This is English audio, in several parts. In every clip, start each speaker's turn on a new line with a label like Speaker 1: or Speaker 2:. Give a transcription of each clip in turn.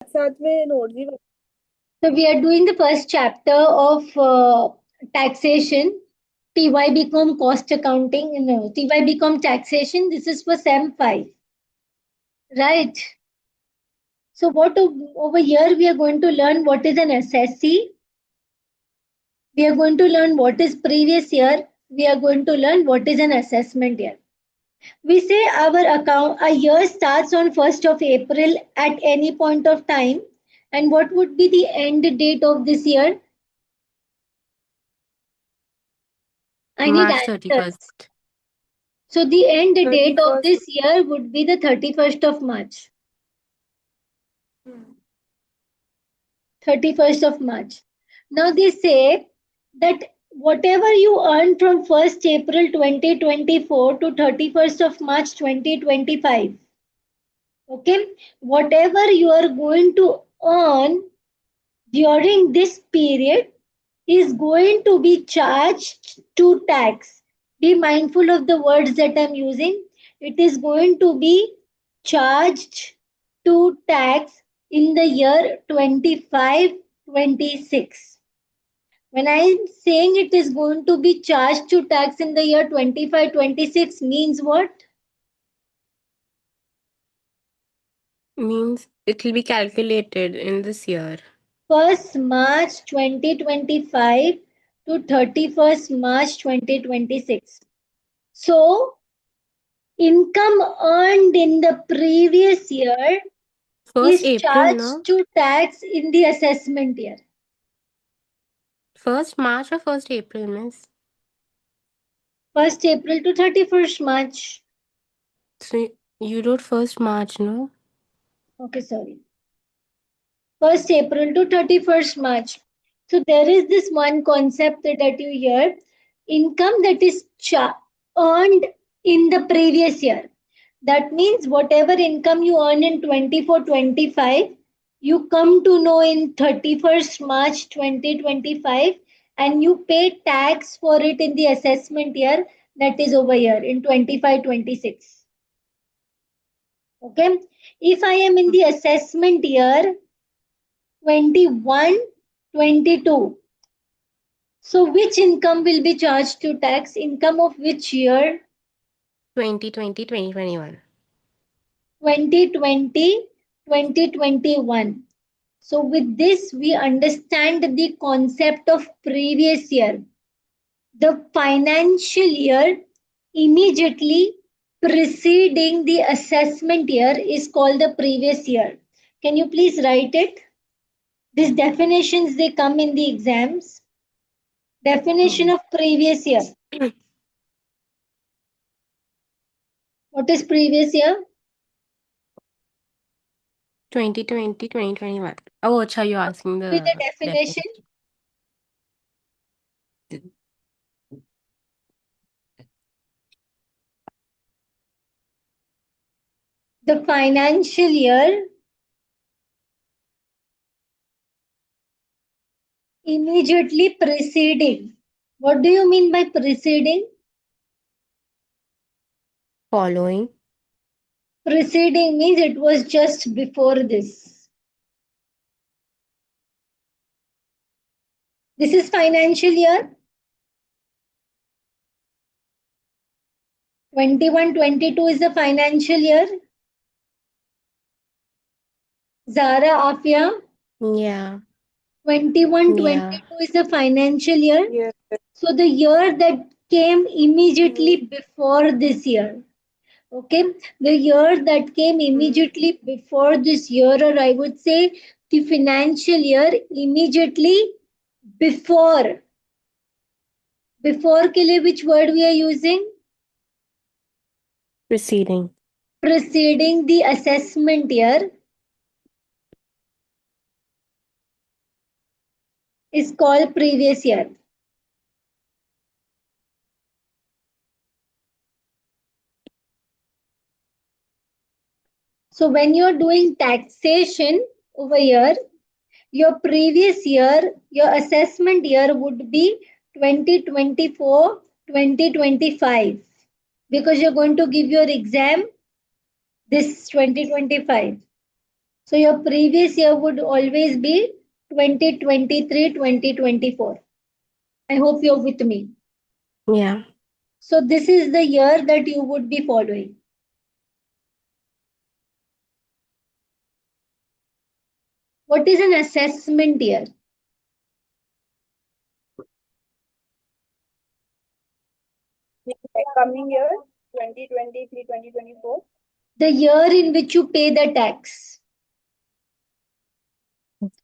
Speaker 1: साथ में नोट्स भी
Speaker 2: So we are doing the first chapter of taxation. TY become cost accounting. No, TY become taxation. This is for SEM 5. Right. So over here we are going to learn what is an SSC. We are going to learn what is previous year. We are going to learn what is an assessment year. We say a year starts on 1st of April at any point of time. And what would be the end date of this year? I need
Speaker 3: March
Speaker 2: answers.
Speaker 3: 31st.
Speaker 2: So the end date of
Speaker 1: 31st.
Speaker 2: this year would be the 31st of March. 31st of March. Now they say that whatever you earn from 1st April 2024 to 31st of March 2025, okay, whatever you are going to earn during this period is going to be charged to tax. Be mindful of the words that I'm using. It is going to be charged to tax in the year 25-26. When I'm saying it is going to be charged to tax in the year 25-26 means what?
Speaker 3: Means it will be calculated in this year.
Speaker 2: 1st March 2025 to 31st March 2026. So, income earned in the previous year
Speaker 3: First
Speaker 2: is
Speaker 3: April,
Speaker 2: charged
Speaker 3: no?
Speaker 2: to tax in the assessment year.
Speaker 3: First March or first April, miss?
Speaker 2: 1st April to 31st March.
Speaker 3: So you wrote first March, no?
Speaker 2: Okay, sorry. 1st April to 31st March. So there is this one concept that you hear, income that is earned in the previous year. That means whatever income you earn in 24-25, you come to know in 31st March 2025 and you pay tax for it in the assessment year, that is over here in 25-26. Okay. If I am in the assessment year 21-22, so which income will be charged to tax? Income of which year?
Speaker 3: 2020, 2021.
Speaker 2: 2020, 2021. So with this, we understand the concept of previous year. The financial year immediately preceding the assessment year is called the previous year. Can you please write it? These definitions, they come in the exams. Definition of previous year. What is previous year?
Speaker 3: 2020, 2021. Oh, acha, you're asking
Speaker 2: With the
Speaker 3: the
Speaker 2: definition,
Speaker 3: definition.
Speaker 2: the financial year immediately preceding. What do you mean by preceding?
Speaker 3: Following.
Speaker 2: Preceding means it was just before this. This is financial year 21-22 is the financial year. Zara Afia,
Speaker 3: Yeah.
Speaker 2: 21-22 is the financial year.
Speaker 1: Yes.
Speaker 2: So the year that came immediately before this year. Okay, the year that came immediately before this year, or I would say the financial year immediately before. Before के लिए which word we are using?
Speaker 3: Preceding.
Speaker 2: Preceding the assessment year is called previous year. So when you're doing taxation over here, your previous year, your assessment year would be 2024, 2025 because you're going to give your exam this 2025. So your previous year would always be 2023, 2024. I hope you're with me.
Speaker 3: Yeah.
Speaker 2: So this is the year that you would be following. What is an assessment year?
Speaker 1: Coming year, 2023, 2024.
Speaker 2: The year in which you pay the tax.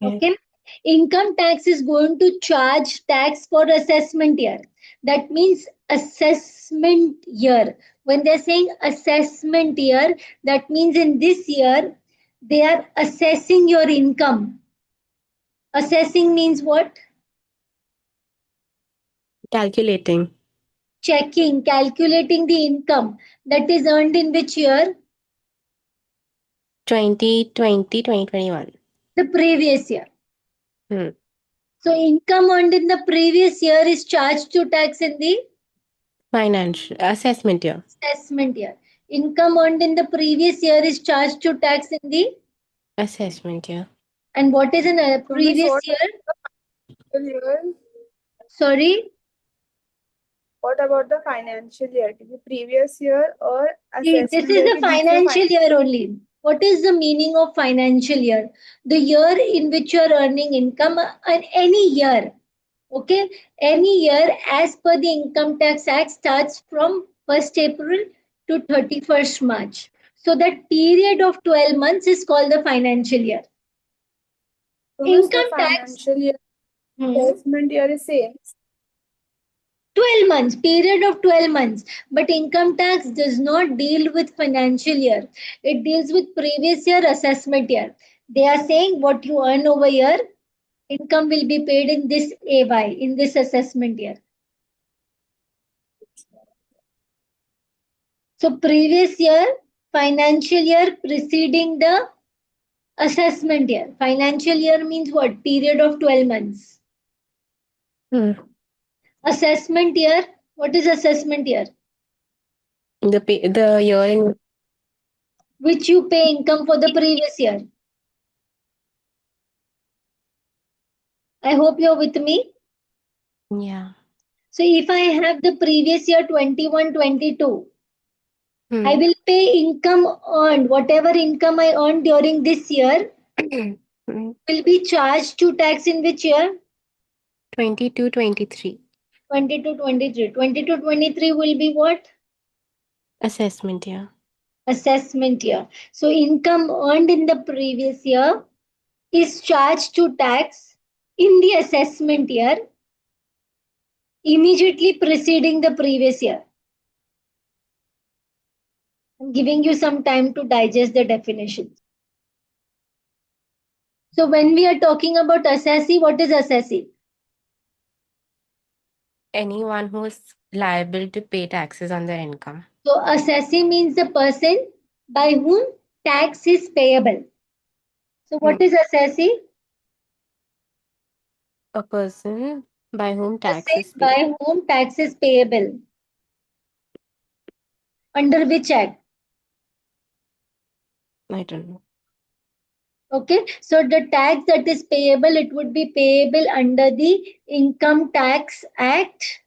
Speaker 2: Okay. Income tax is going to charge tax for assessment year. That means assessment year. When they're saying assessment year, that means in this year, they are assessing your income. Assessing means what?
Speaker 3: Calculating.
Speaker 2: Checking, calculating the income that is earned in which year?
Speaker 3: 2020, 2021.
Speaker 2: The previous year.
Speaker 3: Hmm.
Speaker 2: So income earned in the previous year is charged to tax in the
Speaker 3: Financial assessment year.
Speaker 2: assessment year. Income earned in the previous year is charged to tax in the.
Speaker 3: Assessment year.
Speaker 2: And what is in a
Speaker 1: So miss,
Speaker 2: previous
Speaker 1: what
Speaker 2: year?
Speaker 1: year?
Speaker 2: Sorry,
Speaker 1: What about the financial year? The previous year or
Speaker 2: this
Speaker 1: assessment
Speaker 2: is
Speaker 1: year?
Speaker 2: the financial year only. What is the meaning of financial year? The year in which you are earning income, and any year. Okay, any year as per the Income Tax Act starts from 1st April to 31st March. So that period of 12 months is called the financial year.
Speaker 1: So miss, the
Speaker 2: Income tax.
Speaker 1: financial year, assessment year is same.
Speaker 2: 12 months, period of 12 months. But income tax does not deal with financial year. It deals with previous year assessment year. They are saying what you earn over here, income will be paid in this AY, in this assessment year. So previous year, financial year preceding the assessment year. Financial year means what? Period of 12 months.
Speaker 3: Hmm.
Speaker 2: Assessment year, what is assessment year?
Speaker 3: The year in
Speaker 2: Which you pay income for the previous year. I hope you're with me.
Speaker 3: yeah.
Speaker 2: So if I have the previous year 21, 22,
Speaker 3: Hmm.
Speaker 2: I will pay income earned, whatever income I earned during this year
Speaker 3: Hmm.
Speaker 2: will be charged to tax in which year?
Speaker 3: 22, 23.
Speaker 2: 22, 23. 22, 23 will be what?
Speaker 3: Assessment year.
Speaker 2: Assessment year. So income earned in the previous year is charged to tax in the assessment year immediately preceding the previous year. I'm giving you some time to digest the definitions. So when we are talking about assessee, what is assessee?
Speaker 3: Anyone who is liable to pay taxes on their income.
Speaker 2: So assessee means the person by whom tax is payable. So what is assessee?
Speaker 3: A person by whom tax
Speaker 2: Person
Speaker 3: is paid.
Speaker 2: by whom tax is payable. Under which act?
Speaker 3: I don't know.
Speaker 2: Okay, so the tax that is payable, it would be payable under the Income Tax Act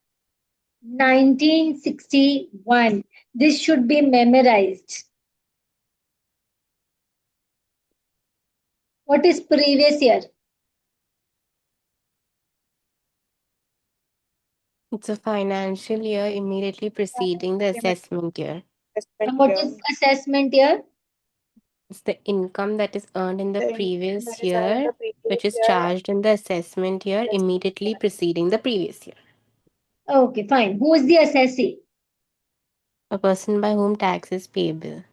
Speaker 2: 1961. This should be memorized. What is previous year?
Speaker 3: It's a financial year immediately preceding the assessment year.
Speaker 2: And what is assessment year?
Speaker 3: It's the income that is earned in the
Speaker 1: The income
Speaker 3: previous
Speaker 1: that is earned in
Speaker 3: year,
Speaker 1: the previous
Speaker 3: which is
Speaker 1: year.
Speaker 3: charged in the assessment year immediately preceding the previous year.
Speaker 2: Okay, fine. Who is the assessee?
Speaker 3: A person by whom tax is payable.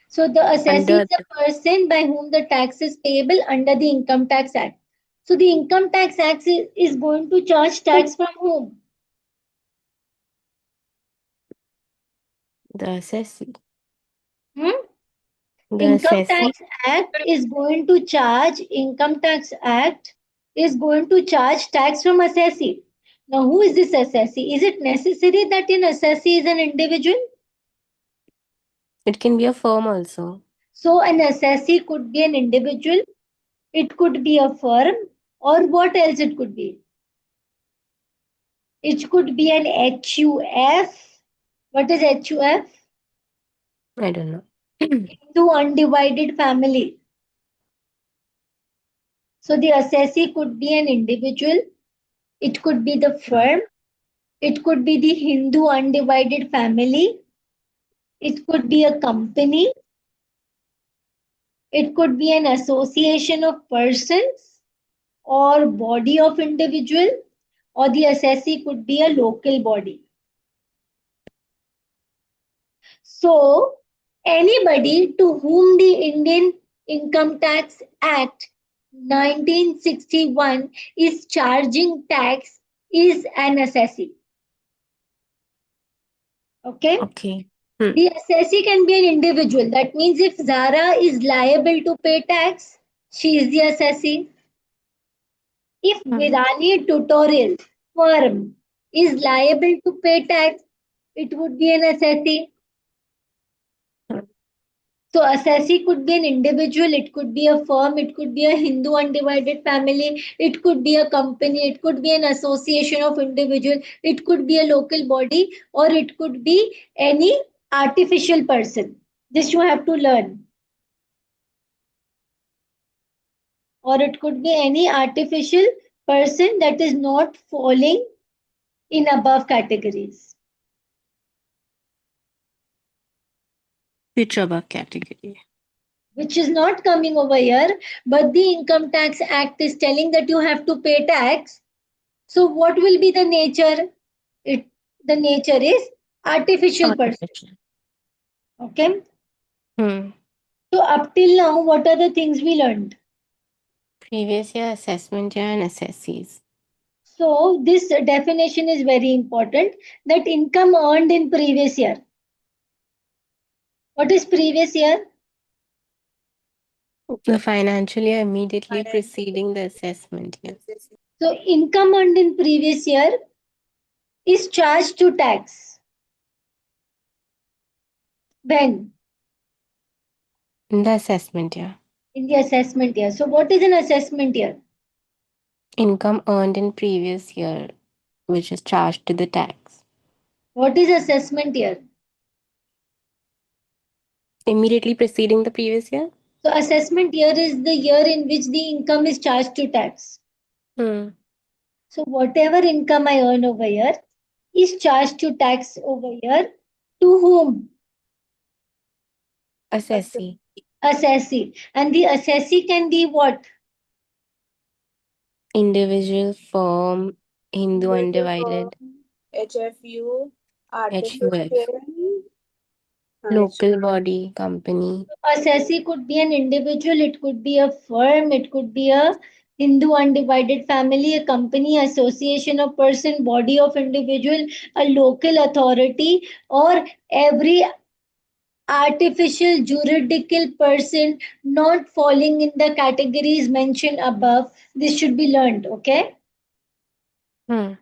Speaker 2: So the assessee
Speaker 3: Under
Speaker 2: is the person by whom the tax is payable under the Income Tax Act. So the Income Tax Act is going to charge tax from whom?
Speaker 3: the assessee.
Speaker 2: Hmm?
Speaker 3: The
Speaker 2: Income
Speaker 3: assessee,
Speaker 2: Tax Act is going to charge, Income Tax Act is going to charge tax from assessee. Now, who is this assessee? Is it necessary that an assessee is an individual?
Speaker 3: it can be a firm also.
Speaker 2: So an assessee could be an individual, it could be a firm, or what else it could be? It could be an HUF. What is HUF?
Speaker 3: I don't know.
Speaker 2: Hindu undivided family. So the assessee could be an individual, it could be the firm, it could be the Hindu undivided family, it could be a company, it could be an association of persons or body of individual, or the assessee could be a local body. So anybody to whom the Indian Income Tax Act 1961 is charging tax is an assessee. Okay?
Speaker 3: Okay.
Speaker 2: The assessee can be an individual. That means if Zara is liable to pay tax, she is the assessee. If Virani Tutorial firm is liable to pay tax, it would be an assessee. So assessee could be an individual, it could be a firm, it could be a Hindu undivided family, it could be a company, it could be an association of individuals, it could be a local body, or it could be any artificial person. This you have to learn. Or it could be any artificial person that is not falling in above categories.
Speaker 3: Which above category?
Speaker 2: Which is not coming over here, but the Income Tax Act is telling that you have to pay tax. So what will be the nature? The nature is artificial person.
Speaker 3: Artificial.
Speaker 2: Okay.
Speaker 3: Hmm.
Speaker 2: So up till now, what are the things we learned?
Speaker 3: Previous year assessment year and assessees.
Speaker 2: So this definition is very important. That income earned in previous year. What is previous year?
Speaker 3: The financial year immediately
Speaker 1: Financial
Speaker 3: preceding the assessment year.
Speaker 2: So income earned in previous year is charged to tax. When?
Speaker 3: In the assessment year.
Speaker 2: In the assessment year. So what is an assessment year?
Speaker 3: Income earned in previous year, which is charged to the tax.
Speaker 2: What is assessment year?
Speaker 3: Immediately preceding the previous year?
Speaker 2: So assessment year is the year in which the income is charged to tax.
Speaker 3: Hmm.
Speaker 2: So whatever income I earn over here is charged to tax over here. To whom?
Speaker 3: Assessee.
Speaker 2: Assessee. And the assessee can be what?
Speaker 3: Individual, firm, Hindu undivided,
Speaker 1: HFU,
Speaker 3: HUF,
Speaker 1: artificial,
Speaker 3: local body, company.
Speaker 2: Assessee could be an individual, it could be a firm, it could be a Hindu undivided family, a company, association of person, body of individual, a local authority, or every artificial juridical person not falling in the categories mentioned above. This should be learned, okay?
Speaker 3: Hmm.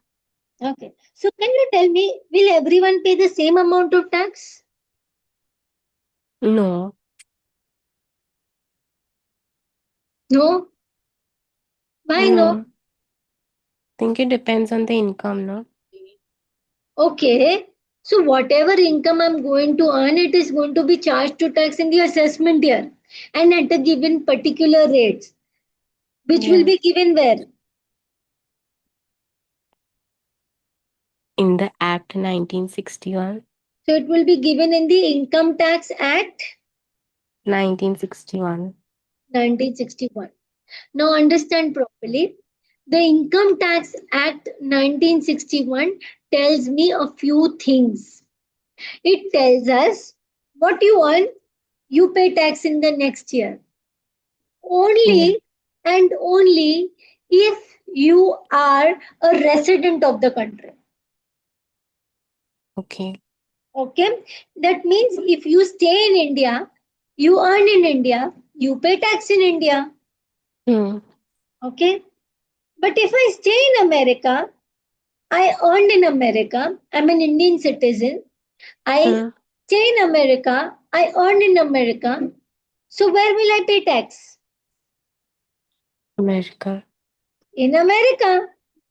Speaker 2: Okay. So can you tell me, will everyone pay the same amount of tax?
Speaker 3: No.
Speaker 2: No. Why no?
Speaker 3: No. Think it depends on the income, no?
Speaker 2: Okay. So whatever income I'm going to earn, it is going to be charged to tax in the assessment year and at a given particular rates, which will
Speaker 3: Yeah.
Speaker 2: be given where?
Speaker 3: In the Act 1961.
Speaker 2: So it will be given in the Income Tax Act
Speaker 3: 1961.
Speaker 2: 1961. Now understand properly. The Income Tax Act 1961 tells me a few things. It tells us what you earn, you pay tax in the next year. Only and only if you are a resident of the country.
Speaker 3: Okay.
Speaker 2: Okay? That means if you stay in India, you earn in India, you pay tax in India.
Speaker 3: Hmm.
Speaker 2: Okay? But if I stay in America, I earned in America, I'm an Indian citizen, I
Speaker 3: Hmm.
Speaker 2: stay in America, I earned in America, So where will I pay tax?
Speaker 3: America.
Speaker 2: In America.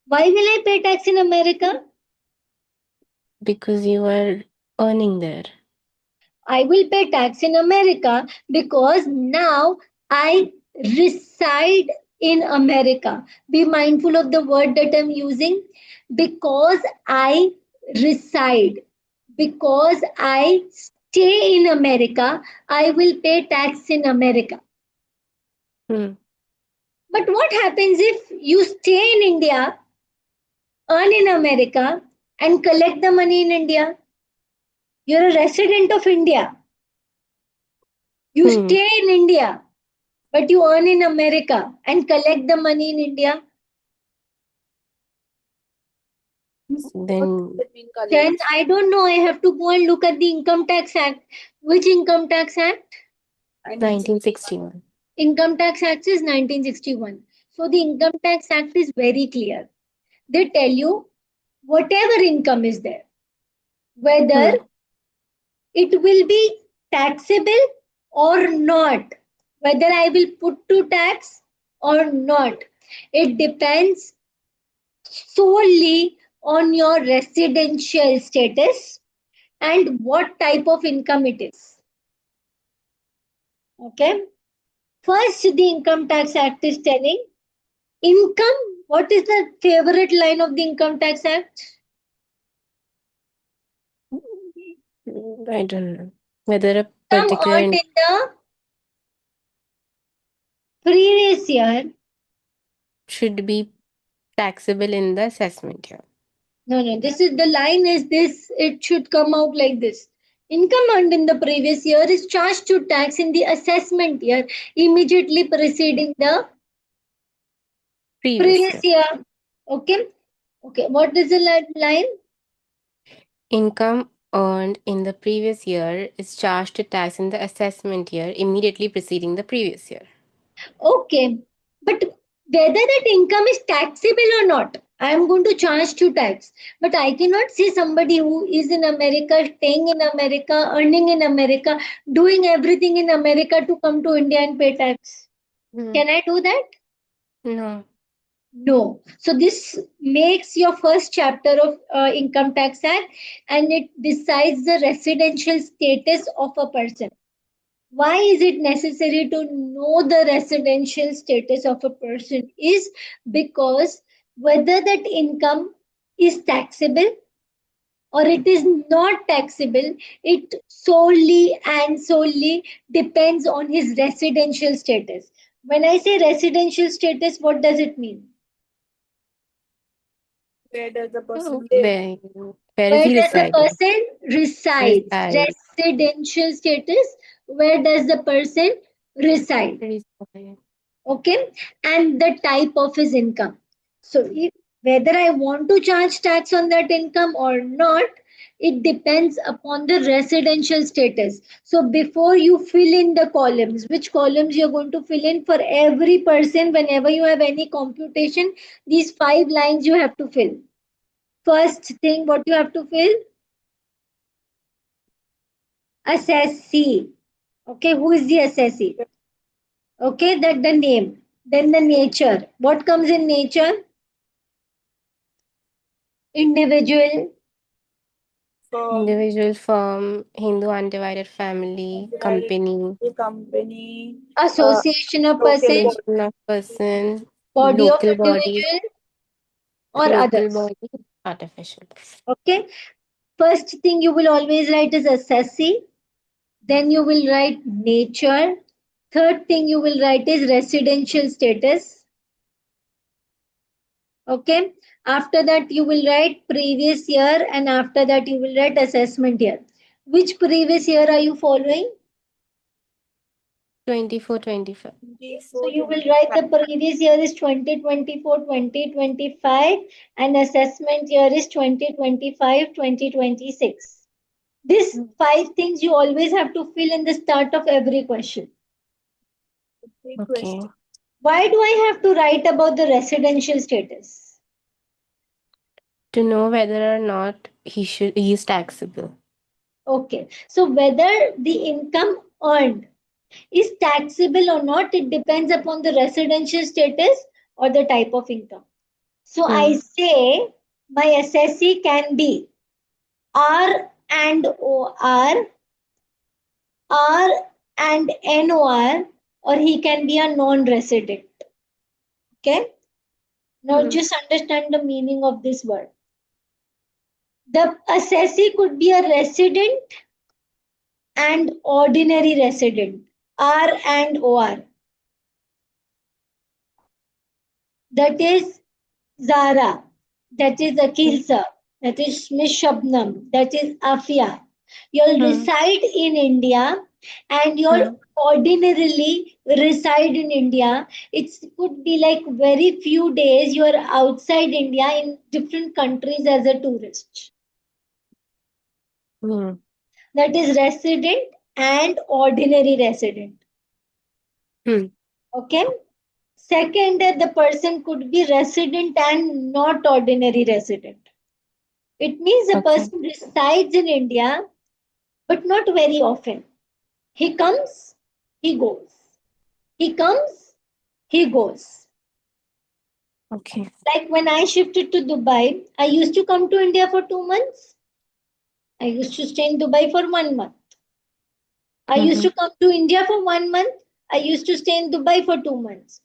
Speaker 2: Why will I pay tax in America?
Speaker 3: Because you are earning there.
Speaker 2: I will pay tax in America because now I reside in America. Be mindful of the word that I'm using. Because I reside, because I stay in America, I will pay tax in America.
Speaker 3: Hmm.
Speaker 2: But what happens if you stay in India, earn in America, and collect the money in India? You're a resident of India. You
Speaker 3: Hmm.
Speaker 2: stay in India, but you earn in America and collect the money in India.
Speaker 3: Then
Speaker 1: Between
Speaker 2: Then
Speaker 1: college.
Speaker 2: I don't know. I have to go and look at the Income Tax Act. Which Income Tax Act?
Speaker 3: 1961.
Speaker 2: Income Tax Act is 1961. So the Income Tax Act is very clear. They tell you whatever income is there, whether
Speaker 3: Hmm.
Speaker 2: it will be taxable or not, whether I will put to tax or not. It depends solely on your residential status and what type of income it is. Okay. First, the Income Tax Act is telling income. What is the favorite line of the Income Tax Act?
Speaker 3: I don't know whether a
Speaker 2: Income
Speaker 3: particular
Speaker 2: earned in the previous year.
Speaker 3: should be taxable in the assessment year.
Speaker 2: No. This is the line is this. It should come out like this. Income earned in the previous year is charged to tax in the assessment year immediately preceding the
Speaker 3: Previous
Speaker 2: previous
Speaker 3: year.
Speaker 2: year. Okay. Okay. What is the line?
Speaker 3: Income earned in the previous year is charged to tax in the assessment year immediately preceding the previous year.
Speaker 2: Okay. But whether that income is taxable or not, I am going to charge to tax. But I cannot see somebody who is in America, staying in America, earning in America, doing everything in America to come to India and pay tax.
Speaker 3: Hmm.
Speaker 2: Can I do that?
Speaker 3: No.
Speaker 2: No. So this makes your first chapter of Income Tax Act, and it decides the residential status of a person. Why is it necessary to know the residential status of a person? Is because whether that income is taxable or it is not taxable, it solely depends on his residential status. When I say residential status, what does it mean?
Speaker 1: Where does the
Speaker 3: Oh,
Speaker 1: person live?
Speaker 3: where is
Speaker 2: Where
Speaker 3: he
Speaker 2: does the
Speaker 3: residing?
Speaker 2: person resides?
Speaker 3: Reside.
Speaker 2: Residential status. Where does the person reside?
Speaker 3: Reside.
Speaker 2: Okay, and the type of his income. So if, whether I want to charge tax on that income or not, it depends upon the residential status. So before you fill in the columns, which columns you're going to fill in for every person, whenever you have any computation, these 5 lines you have to fill. First thing, what you have to fill? Assessee. Okay, who is the assessee? Okay, that the name. Then the nature. What comes in nature? Individual,
Speaker 1: Firm,
Speaker 3: Individual firm, Hindu undivided family,
Speaker 1: divided
Speaker 3: company,
Speaker 1: company,
Speaker 2: association of
Speaker 1: local
Speaker 2: person,
Speaker 1: body.
Speaker 3: association of person,
Speaker 2: body of
Speaker 3: local bodies,
Speaker 2: individual, or
Speaker 3: local
Speaker 2: others.
Speaker 3: body, artificial.
Speaker 2: Okay. First thing you will always write is assessee. Then you will write nature. Third thing you will write is residential status. Okay. After that you will write previous year, and after that you will write assessment year. Which previous year are you following?
Speaker 3: 24, 25.
Speaker 2: So
Speaker 1: 24,
Speaker 2: you will write
Speaker 1: 25.
Speaker 2: the previous year is 2024, 2025, and assessment year is 2025, 2026. This 5 things you always have to fill in the start of every question.
Speaker 1: Three
Speaker 3: Okay.
Speaker 1: questions.
Speaker 2: Why do I have to write about the residential status?
Speaker 3: To know whether or not he is taxable.
Speaker 2: Okay, so whether the income earned is taxable or not, it depends upon the residential status or the type of income. So I say my assessee can be R and OR, R and NOR, or he can be a non-resident. Okay? Now just understand the meaning of this word. The assessee could be a resident and ordinary resident, R and OR. That is Zara, that is Akhil sir, that is Miss Shabnam, that is Afia. You'll reside in India and you'll ordinarily reside in India. It could be like very few days you're outside India in different countries as a tourist. That is resident and ordinary resident. Okay. Second, the person could be resident and not ordinary resident. It means the person resides in India, but not very often. He comes, he goes. He comes, he goes.
Speaker 3: Okay.
Speaker 2: Like when I shifted to Dubai, I used to come to India for 2 months. I used to stay in Dubai for 1 month. I used to come to India for 1 month. I used to stay in Dubai for 2 months.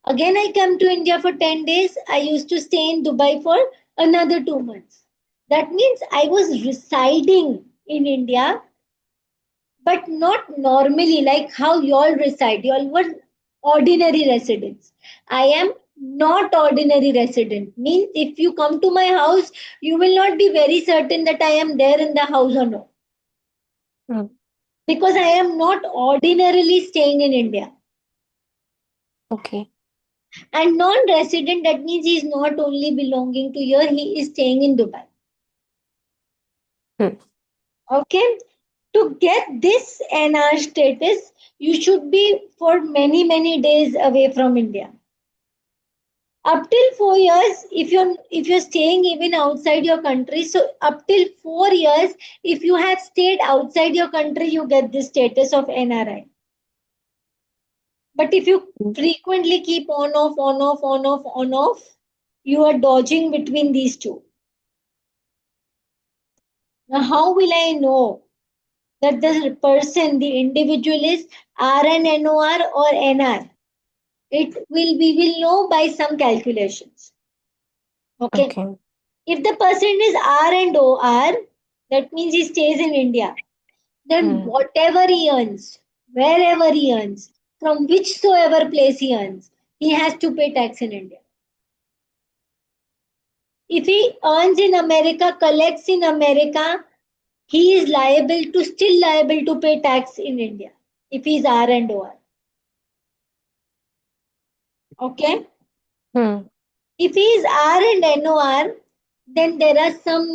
Speaker 2: Again, I come to India for 10 days. I used to stay in Dubai for another 2 months. That means I was residing in India, but not normally like how y'all reside. Y'all were ordinary residents. I am not ordinary resident. Means if you come to my house, you will not be very certain that I am there in the house or no. Because I am not ordinarily staying in India.
Speaker 3: Okay.
Speaker 2: And non-resident, that means he is not only belonging to here, he is staying in Dubai. Okay. To get this NR status, you should be for many, many days away from India. Up till 4 years, if you're staying even outside your country, so up till 4 years, if you have stayed outside your country, you get this status of NRI. But if you frequently keep on off, you are dodging between these two. Now, how will I know that the person, the individual is RNNOR or NR? We will know by some calculations. Okay. If the person is R and OR, that means he stays in India. Then whatever he earns, wherever he earns, from whichsoever place he earns, he has to pay tax in India. If he earns in America, collects in America, he is still liable to pay tax in India if he is R and OR. Okay? If he is R and NOR, then there are some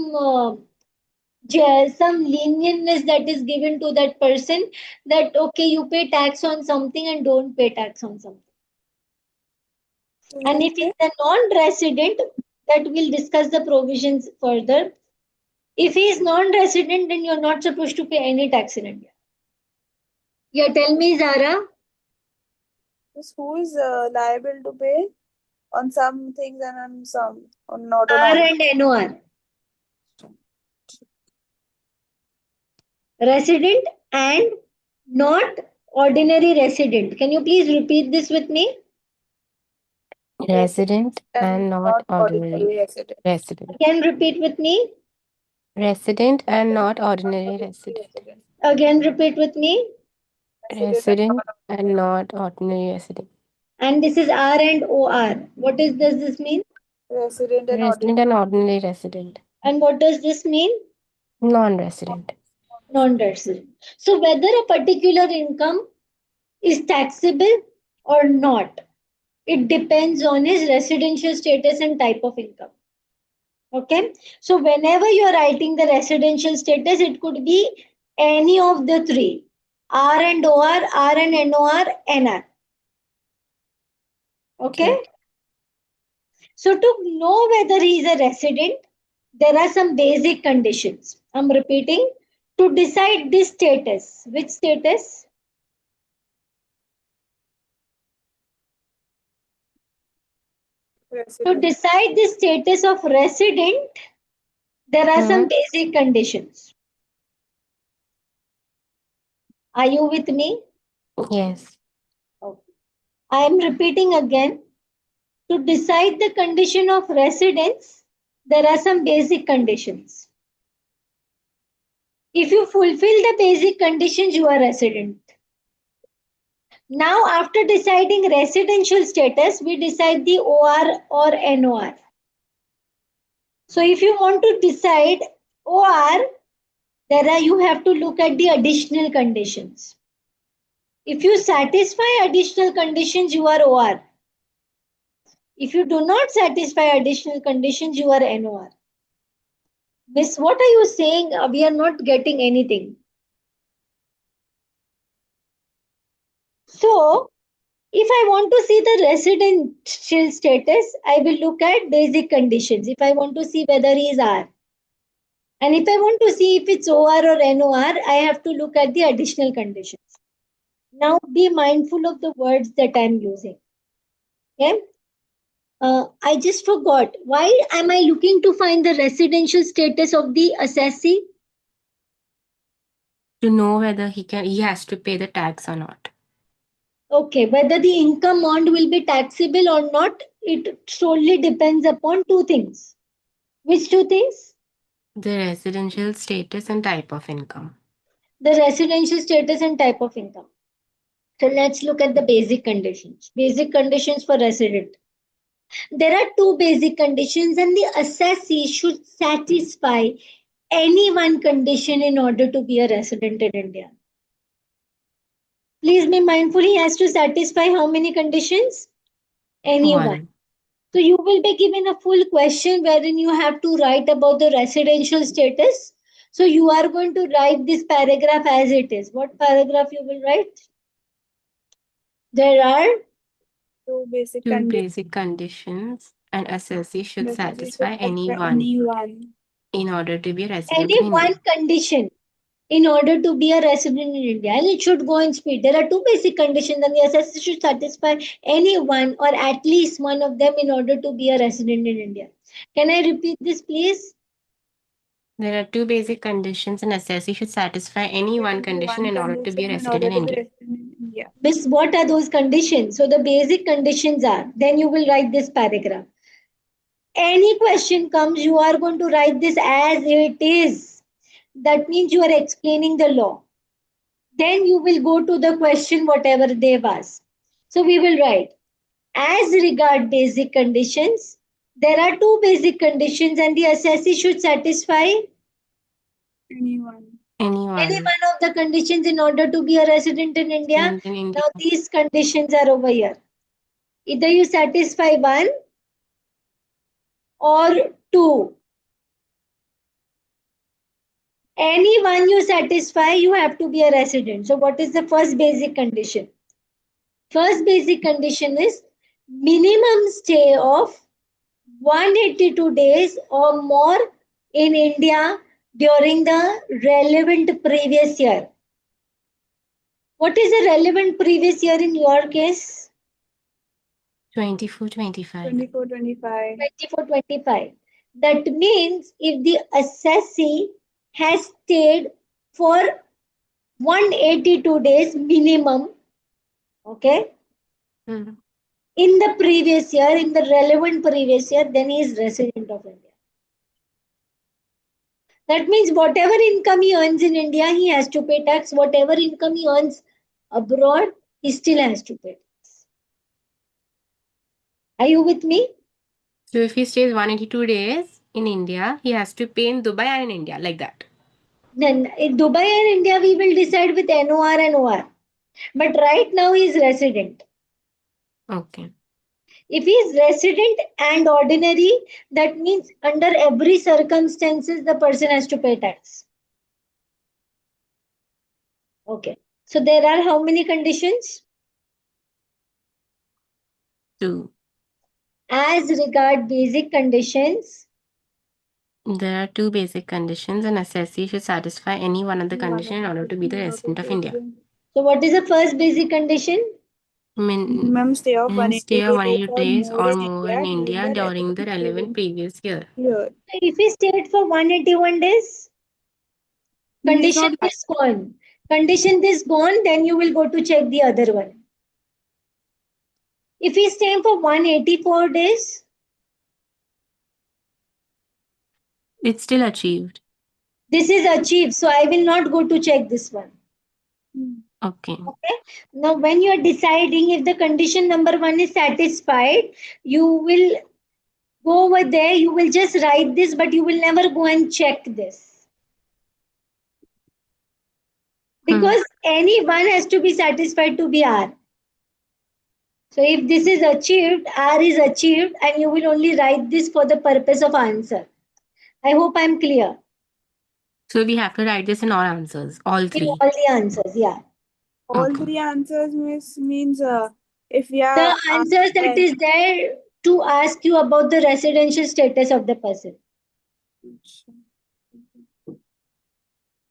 Speaker 2: leniency that is given to that person that, okay, you pay tax on something and don't pay tax on something. And if it's a non-resident, that we'll discuss the provisions further. If he is non-resident, then you're not supposed to pay any tax in India. Yeah, tell me, Zara.
Speaker 1: Who is liable to pay on some things and on some, or not on
Speaker 2: R
Speaker 1: all?
Speaker 2: and NOR. Resident and not ordinary resident. Can you please repeat this with me?
Speaker 3: Resident and not ordinary resident.
Speaker 2: Again, repeat with me.
Speaker 3: Resident and not ordinary resident.
Speaker 2: Again, repeat with me.
Speaker 3: Resident and not ordinary resident.
Speaker 2: And this is R and OR. What does this mean?
Speaker 1: Resident and
Speaker 3: Resident and ordinary resident.
Speaker 2: And what does this mean?
Speaker 3: Non-resident.
Speaker 2: Non-resident. So whether a particular income is taxable or not, it depends on his residential status and type of income. Okay. So whenever you are writing the residential status, it could be any of the three. R and OR, R and NOR, NR. Okay. So to know whether he is a resident, there are some basic conditions. I'm repeating. To decide this status, which status? To
Speaker 1: Resident.
Speaker 2: decide the status of resident, there are some basic conditions. Are you with me?
Speaker 3: Yes.
Speaker 2: Okay. I am repeating again. To decide the condition of residence, there are some basic conditions. If you fulfill the basic conditions, you are resident. Now, after deciding residential status, we decide the OR or NOR. So, if you want to decide OR, you have to look at the additional conditions. If you satisfy additional conditions, you are OR. If you do not satisfy additional conditions, you are NOR. Miss, what are you saying? We are not getting anything. So, if I want to see the residential status, I will look at basic conditions. If I want to see whether he is R. And if I want to see if it's OR or NOR, I have to look at the additional conditions. Now, be mindful of the words that I'm using. Okay? I just forgot. Why am I looking to find the residential status of the assessee?
Speaker 3: To know whether he has to pay the tax or not.
Speaker 2: Okay, whether the income earned will be taxable or not, it solely depends upon two things. Which two things?
Speaker 3: The residential status and type of income.
Speaker 2: The residential status and type of income. So let's look at the basic conditions. Basic conditions for resident. There are two basic conditions, and the assessee should satisfy any one condition in order to be a resident in India. Please be mindful, he has to satisfy how many conditions? Any one. So you will be given a full question wherein you have to write about the residential status. So you are going to write this paragraph as it is. What paragraph you will write? There are
Speaker 1: Two basic
Speaker 3: two
Speaker 1: conditions.
Speaker 3: basic conditions. An assessee should
Speaker 1: The assessee
Speaker 3: satisfy
Speaker 1: should
Speaker 3: any
Speaker 1: satisfy
Speaker 3: one
Speaker 1: any one.
Speaker 3: in order to be a resident
Speaker 2: any
Speaker 3: in
Speaker 2: one
Speaker 3: India.
Speaker 2: condition in order to be a resident in India, and it should go in speed. There are two basic conditions, and the assessor should satisfy any one or at least one of them in order to be a resident in India. Can I repeat this, please?
Speaker 3: There are two basic conditions. An assessee should satisfy any one condition in order to be a resident in India.
Speaker 1: India.
Speaker 2: Miss, what are those conditions? So the basic conditions are, then you will write this paragraph. Any question comes, you are going to write this as it is. That means you are explaining the law. Then you will go to the question, whatever they've asked. So we will write, as regard basic conditions, there are two basic conditions, and the assessee should satisfy
Speaker 1: Anyone.
Speaker 2: any one of the conditions in order to be a resident in India. Now these conditions are over here. Either you satisfy one or two. Any one you satisfy, you have to be a resident. So what is the first basic condition? First basic condition is minimum stay of 182 days or more in India during the relevant previous year. What is the relevant previous year in your case?
Speaker 3: 24-25.
Speaker 1: 24-25.
Speaker 2: 24-25. That means if the assessee has stayed for 182 days minimum, okay,
Speaker 3: Hmm.
Speaker 2: in the previous year, in the relevant previous year, then he is resident of India. That means whatever income he earns in India, he has to pay tax. Whatever income he earns abroad, he still has to pay tax. Are you with me?
Speaker 3: So if he stays 182 days in India, he has to pay in Dubai and in India, like that.
Speaker 2: Then in Dubai and India, we will decide with NOR and OR. But right now, he is resident.
Speaker 3: Okay.
Speaker 2: If he is resident and ordinary, that means under every circumstances, the person has to pay tax. Okay. So there are how many conditions?
Speaker 3: 2.
Speaker 2: As regard basic conditions,
Speaker 3: There are two basic conditions. An assessee should satisfy any one of the conditions in order to be the resident of India.
Speaker 2: so what is the first basic condition?
Speaker 1: Minimum stay of
Speaker 3: stay
Speaker 1: 180
Speaker 3: of
Speaker 1: days
Speaker 3: 180
Speaker 1: or
Speaker 3: days
Speaker 1: more
Speaker 3: or
Speaker 1: in
Speaker 3: more in
Speaker 1: India
Speaker 3: India during the relevant
Speaker 1: relevant
Speaker 3: previous year.
Speaker 1: year.
Speaker 2: If we stayed for 181 days,
Speaker 1: He is
Speaker 2: condition
Speaker 1: not
Speaker 2: this gone. Condition this gone, then you will go to check the other one. If we stay for 184 days,
Speaker 3: It's still achieved.
Speaker 2: this is achieved. So I will not go to check this one.
Speaker 3: Okay.
Speaker 2: Okay. Now, when you are deciding if the condition number 1 is satisfied, you will go over there. You will just write this, but you will never go and check this. Because any one has to be satisfied to be R. So if this is achieved, R is achieved, and you will only write this for the purpose of answer. I hope I'm clear.
Speaker 3: So we have to write this in all answers, all
Speaker 2: In
Speaker 3: three.
Speaker 2: all the answers, yeah.
Speaker 1: all
Speaker 3: Okay.
Speaker 1: three answers means if we
Speaker 2: The
Speaker 1: are
Speaker 2: answers that is there to ask you about the residential status of the person.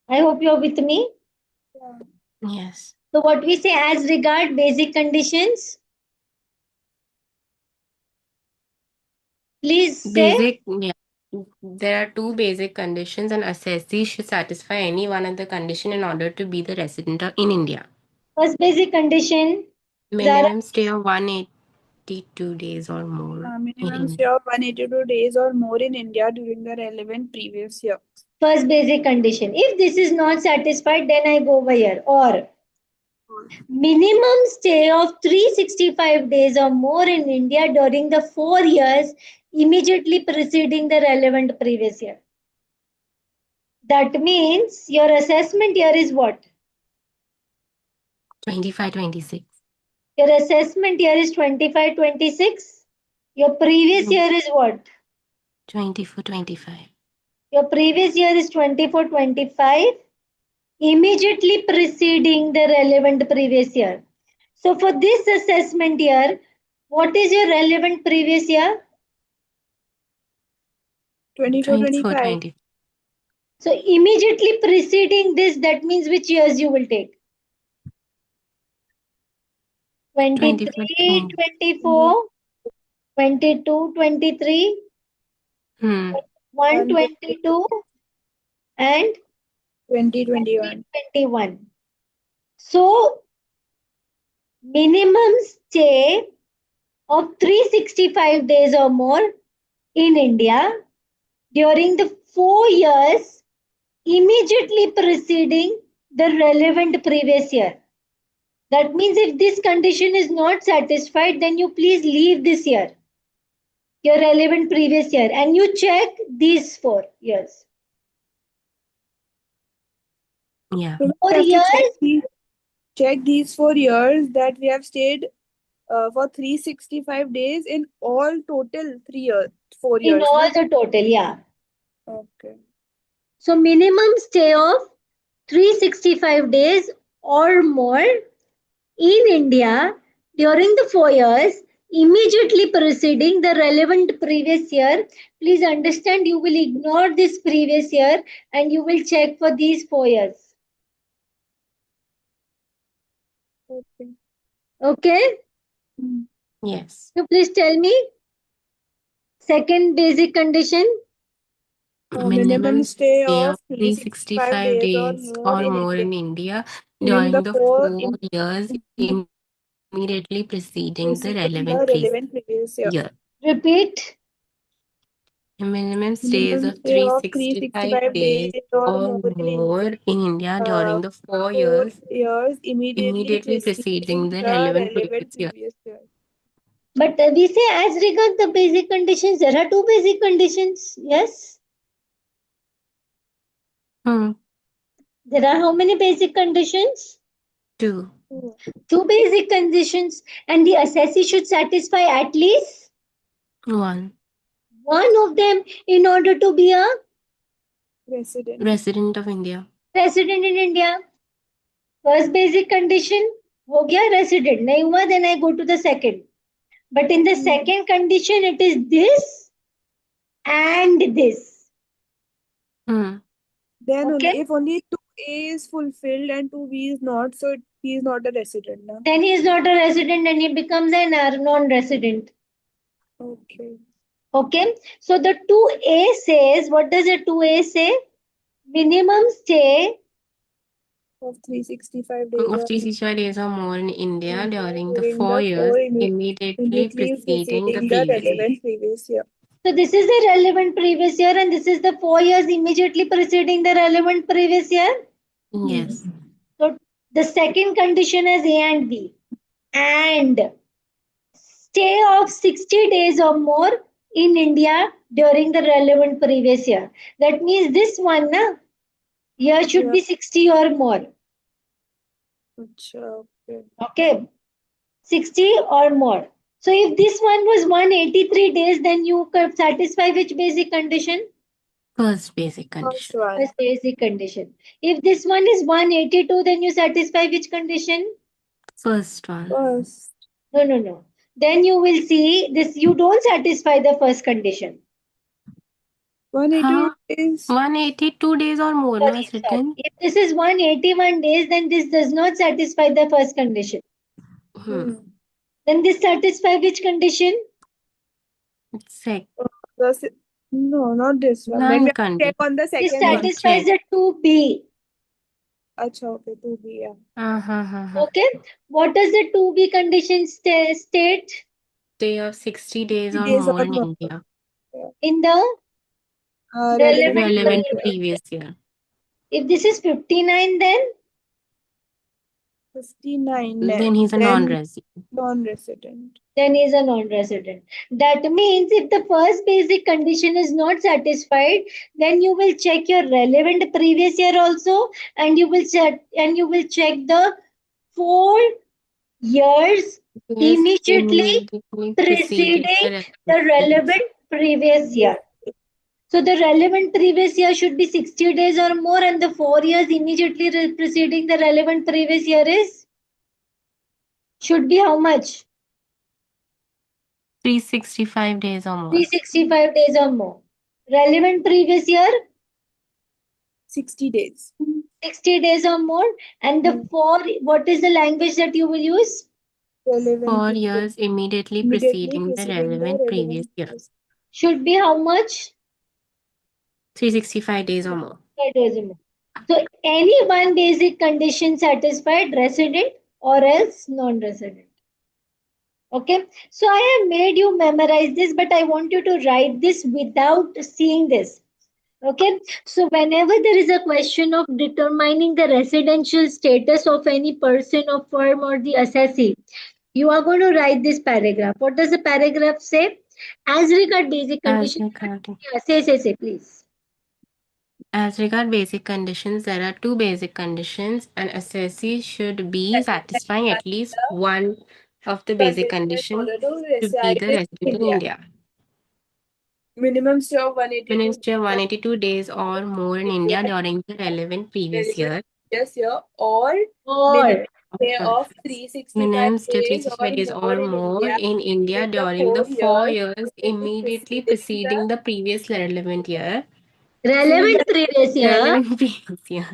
Speaker 2: I hope you're with me.
Speaker 3: Yes.
Speaker 2: So what we say as regard basic conditions, please say.
Speaker 3: Yeah. There are two basic conditions, and assessee should satisfy any one of the condition in order to be the resident in India.
Speaker 2: First basic condition, Zara.
Speaker 3: Minimum stay of 182 days or more in
Speaker 1: minimum
Speaker 3: India.
Speaker 1: stay of 182 days or more in India during the relevant previous year.
Speaker 2: First basic condition. If this is not satisfied, then I go over here. Or minimum stay of 365 days or more in India during the 4 years immediately preceding the relevant previous year. That means your assessment year is what?
Speaker 3: 25-26.
Speaker 2: Your assessment year is 25-26. Your previous year is what?
Speaker 3: 24-25.
Speaker 2: Your previous year is 24-25. Immediately preceding the relevant previous year. So for this assessment year, what is your relevant previous year?
Speaker 1: 24-25.
Speaker 2: So immediately preceding this, that means which years you will take? 23, 24, 22, 23, 122, and
Speaker 1: 2021.
Speaker 2: 21. So minimum stay of 365 days or more in India during the 4 years immediately preceding the relevant previous year. That means if this condition is not satisfied, then you please leave this year, your relevant previous year, and you check these 4 years.
Speaker 3: Yeah.
Speaker 1: So
Speaker 2: For
Speaker 1: we have to
Speaker 2: years,
Speaker 1: check these 4 years that we have stayed for 365 days in all total 4
Speaker 2: in
Speaker 1: years.
Speaker 2: all
Speaker 1: Na?
Speaker 2: the total, yeah.
Speaker 1: Okay.
Speaker 2: So minimum stay of 365 days or more in India during the 4 years immediately preceding the relevant previous year. Please understand, you will ignore this previous year and you will check for these 4 years.
Speaker 1: Okay.
Speaker 2: Okay?
Speaker 3: Yes.
Speaker 2: So please tell me, second basic condition.
Speaker 1: Minimum stay of
Speaker 3: 365 days or more in India
Speaker 1: during the
Speaker 3: during the
Speaker 1: 4
Speaker 3: 4 years immediately preceding the
Speaker 1: preceding the
Speaker 3: relevant
Speaker 1: relevant previous year.
Speaker 3: year.
Speaker 2: Repeat.
Speaker 3: The minimum stays
Speaker 1: Minimum
Speaker 3: of
Speaker 1: stay of
Speaker 3: 365
Speaker 1: 365
Speaker 3: days
Speaker 1: days or
Speaker 3: or
Speaker 1: more in
Speaker 3: more in India during the 4
Speaker 1: 4
Speaker 3: years
Speaker 1: years immediately
Speaker 3: immediately preceding
Speaker 1: preceding
Speaker 3: the
Speaker 1: the
Speaker 3: relevant
Speaker 1: relevant
Speaker 3: previous year.
Speaker 1: previous year.
Speaker 2: But we say as regards the basic conditions, there are two basic conditions. Yes? There are how many basic conditions?
Speaker 3: 2.
Speaker 2: Two basic conditions, and the assessee should satisfy at least
Speaker 3: 1.
Speaker 2: one of them in order to be a
Speaker 1: Resident
Speaker 3: of India.
Speaker 2: resident in India. First basic condition, हो गया resident. नहीं हुआ, then I go to the second. But in the second condition, it is this and this.
Speaker 1: Then
Speaker 2: Okay.
Speaker 1: if only 2A is fulfilled and 2B is not, so He is not a resident now.
Speaker 2: Then he is not a resident and he becomes a non-resident.
Speaker 1: Okay.
Speaker 2: Okay. So the 2A says, what does the 2A say? Minimum stay
Speaker 1: Of 365 days.
Speaker 3: Of
Speaker 1: or
Speaker 3: 365 days or more in India
Speaker 1: more
Speaker 3: during the
Speaker 1: during
Speaker 3: 4
Speaker 1: the
Speaker 3: years
Speaker 1: 4
Speaker 3: immediately
Speaker 1: immediately
Speaker 3: preceding the
Speaker 1: preceding the
Speaker 3: previous year.
Speaker 1: relevant previous year.
Speaker 2: So this is the relevant previous year and this is the 4 years immediately preceding the relevant previous year.
Speaker 3: Yes.
Speaker 2: So the second condition is A and B. And stay of 60 days or more in India during the relevant previous year. That means this one year should
Speaker 1: Yeah.
Speaker 2: be 60 or more.
Speaker 1: Acha, okay.
Speaker 2: Okay. 60 or more. So if this one was 183 days, then you could satisfy which basic condition?
Speaker 3: First basic
Speaker 1: First
Speaker 3: condition.
Speaker 1: one.
Speaker 2: First basic condition. If this one is 182, then you satisfy which condition?
Speaker 3: First one.
Speaker 1: First.
Speaker 2: No. Then you will see this, you don't satisfy the first condition.
Speaker 1: 182 days.
Speaker 3: 182 days or more, no, it's written.
Speaker 2: If this is 181 days, then this does not satisfy the first condition. Then this satisfy which condition?
Speaker 3: Sec.
Speaker 1: No, not this one. Then we have to
Speaker 3: Non-condition.
Speaker 1: check on the
Speaker 2: This
Speaker 1: second one.
Speaker 2: satisfies the 2B.
Speaker 1: Acha, okay, 2B, yeah.
Speaker 2: Okay. What does the 2B condition state?
Speaker 3: Stay of 60 days or
Speaker 1: days
Speaker 3: more
Speaker 1: or
Speaker 3: in
Speaker 1: more.
Speaker 3: India.
Speaker 2: In the
Speaker 3: Relevant previous year.
Speaker 2: If this is 59, then
Speaker 1: 59.
Speaker 3: Then he's a non-resident.
Speaker 1: Non-resident.
Speaker 2: Then he is a non-resident. That means if the first basic condition is not satisfied, then you will check your relevant previous year also, and you will check the 4 years immediately preceding the relevant previous year. So the relevant previous year should be 60 days or more, and the 4 years immediately preceding the relevant previous year should be how much?
Speaker 3: 365 days or more.
Speaker 2: 365 days or more. Relevant previous year?
Speaker 1: 60 days.
Speaker 2: 60 days or more. And the 4, what is the language that you will use?
Speaker 3: 4 years immediately preceding the relevant previous year.
Speaker 2: Should be how much?
Speaker 3: 365 days or more.
Speaker 2: 5 days or more. So any one basic condition satisfied, resident or else non-resident. Okay, so I have made you memorize this, but I want you to write this without seeing this. Okay, so whenever there is a question of determining the residential status of any person or firm or the assessee, you are going to write this paragraph. What does the paragraph say? As regard basic conditions. Yeah, say, please.
Speaker 3: As regard basic conditions, there are 2 basic conditions. An assessee should be satisfying at least one of the basic conditions to be the resident in India.
Speaker 1: Minimum stay of 182.
Speaker 3: Minimum stay of 182 days or more in India during the relevant previous year.
Speaker 1: Yes, year or minimum stay of 365 days
Speaker 3: or more in India during the 4 years immediately preceding the previous relevant year.
Speaker 2: Relevant previous year.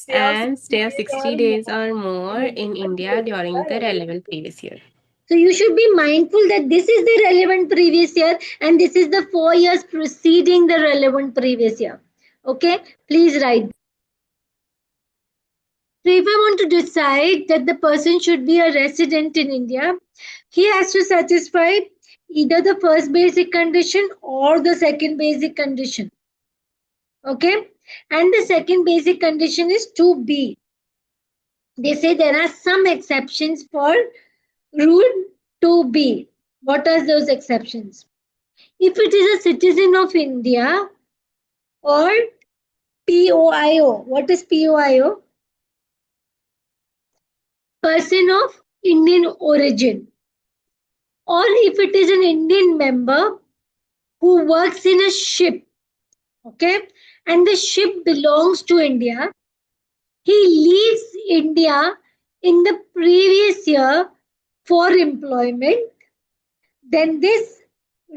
Speaker 1: And
Speaker 3: stay of 60 days or more in India during the relevant previous year.
Speaker 2: So you should be mindful that this is the relevant previous year and this is the 4 years preceding the relevant previous year. Okay, please write. So if I want to decide that the person should be a resident in India, he has to satisfy either the first basic condition or the second basic condition. Okay, and the second basic condition is 2B. They say there are some exceptions for Rule 2B. What are those exceptions? If it is a citizen of India or POIO. What is POIO? Person of Indian origin. Or if it is an Indian member who works in a ship, okay, and the ship belongs to India, he leaves India in the previous year for employment, then this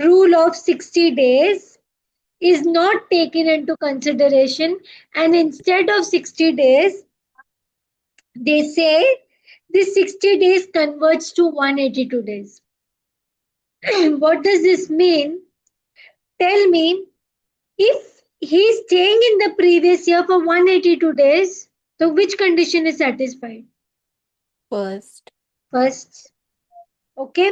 Speaker 2: rule of 60 days is not taken into consideration, and instead of 60 days, They say this 60 days converts to 182 days. What does this mean? Tell me, if he's staying in the previous year for 182 days, so which condition is satisfied?
Speaker 3: First.
Speaker 2: First. Okay.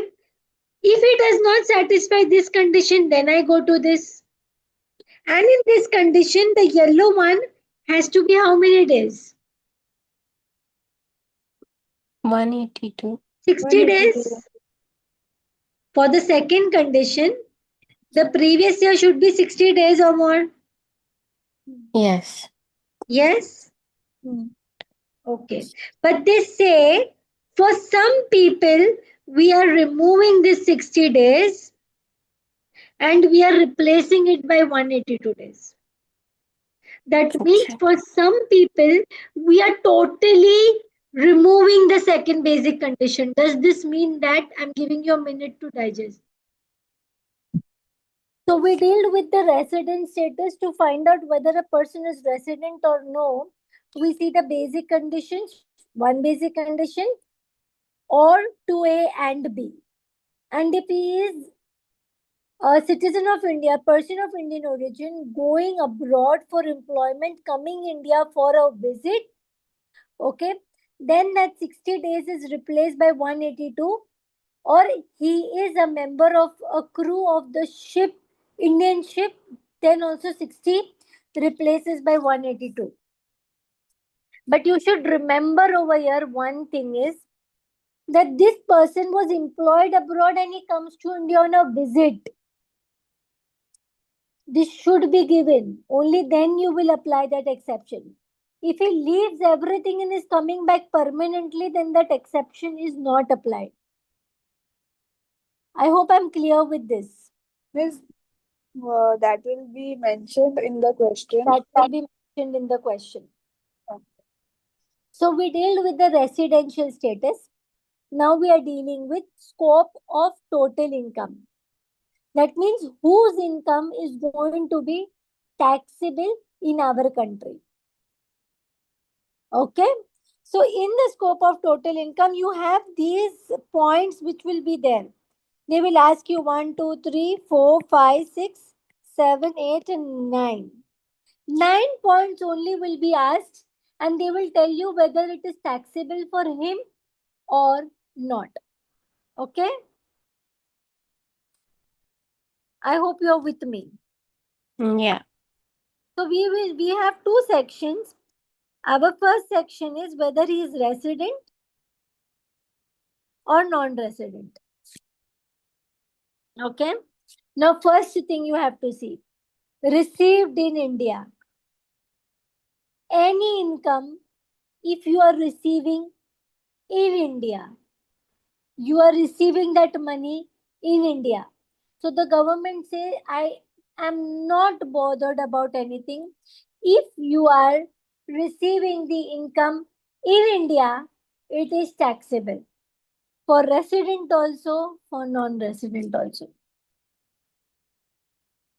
Speaker 2: If it does not satisfy this condition, then I go to this. And in this condition, the yellow one has to be how many days?
Speaker 3: 182.
Speaker 2: 60 days. For the second condition, the previous year should be 60 days or more.
Speaker 3: Yes.
Speaker 2: Yes?
Speaker 1: Hmm.
Speaker 2: Okay. But they say for some people, we are removing this 60 days and we are replacing it by 182 days. That means
Speaker 3: Okay.
Speaker 2: for some people, we are totally removing the second basic condition. Does this mean that I'm giving you a minute to digest? So we deal with the resident status to find out whether a person is resident or no. We see the basic conditions, one basic condition or 2A and B. And if he is a citizen of India, person of Indian origin, going abroad for employment, coming India for a visit, okay, then that 60 days is replaced by 182, or he is a member of a crew of the ship, Indian ship, then also 60 replaces by 182. But you should remember over here one thing is that this person was employed abroad and he comes to India on a visit. This should be given. Only then you will apply that exception. If he leaves everything and is coming back permanently, then that exception is not applied. I hope I'm clear with this.
Speaker 1: Miss, that will be mentioned in the question.
Speaker 2: That will be mentioned in the question. So we dealt with the residential status. Now we are dealing with scope of total income. That means whose income is going to be taxable in our country. Okay. So in the scope of total income, you have these points which will be there. They will ask you 1, 2, 3, 4, 5, 6, 7, 8, and 9. 9 points only will be asked, and they will tell you whether it is taxable for him or not. Okay? I hope you are with me.
Speaker 3: Yeah.
Speaker 2: So we have two sections. Our first section is whether he is resident or non-resident. Okay? Now, first thing you have to see, received in India. Any income, if you are receiving in India, you are receiving that money in India. So the government says, I am not bothered about anything. If you are receiving the income in India, it is taxable. For resident also, for non-resident also.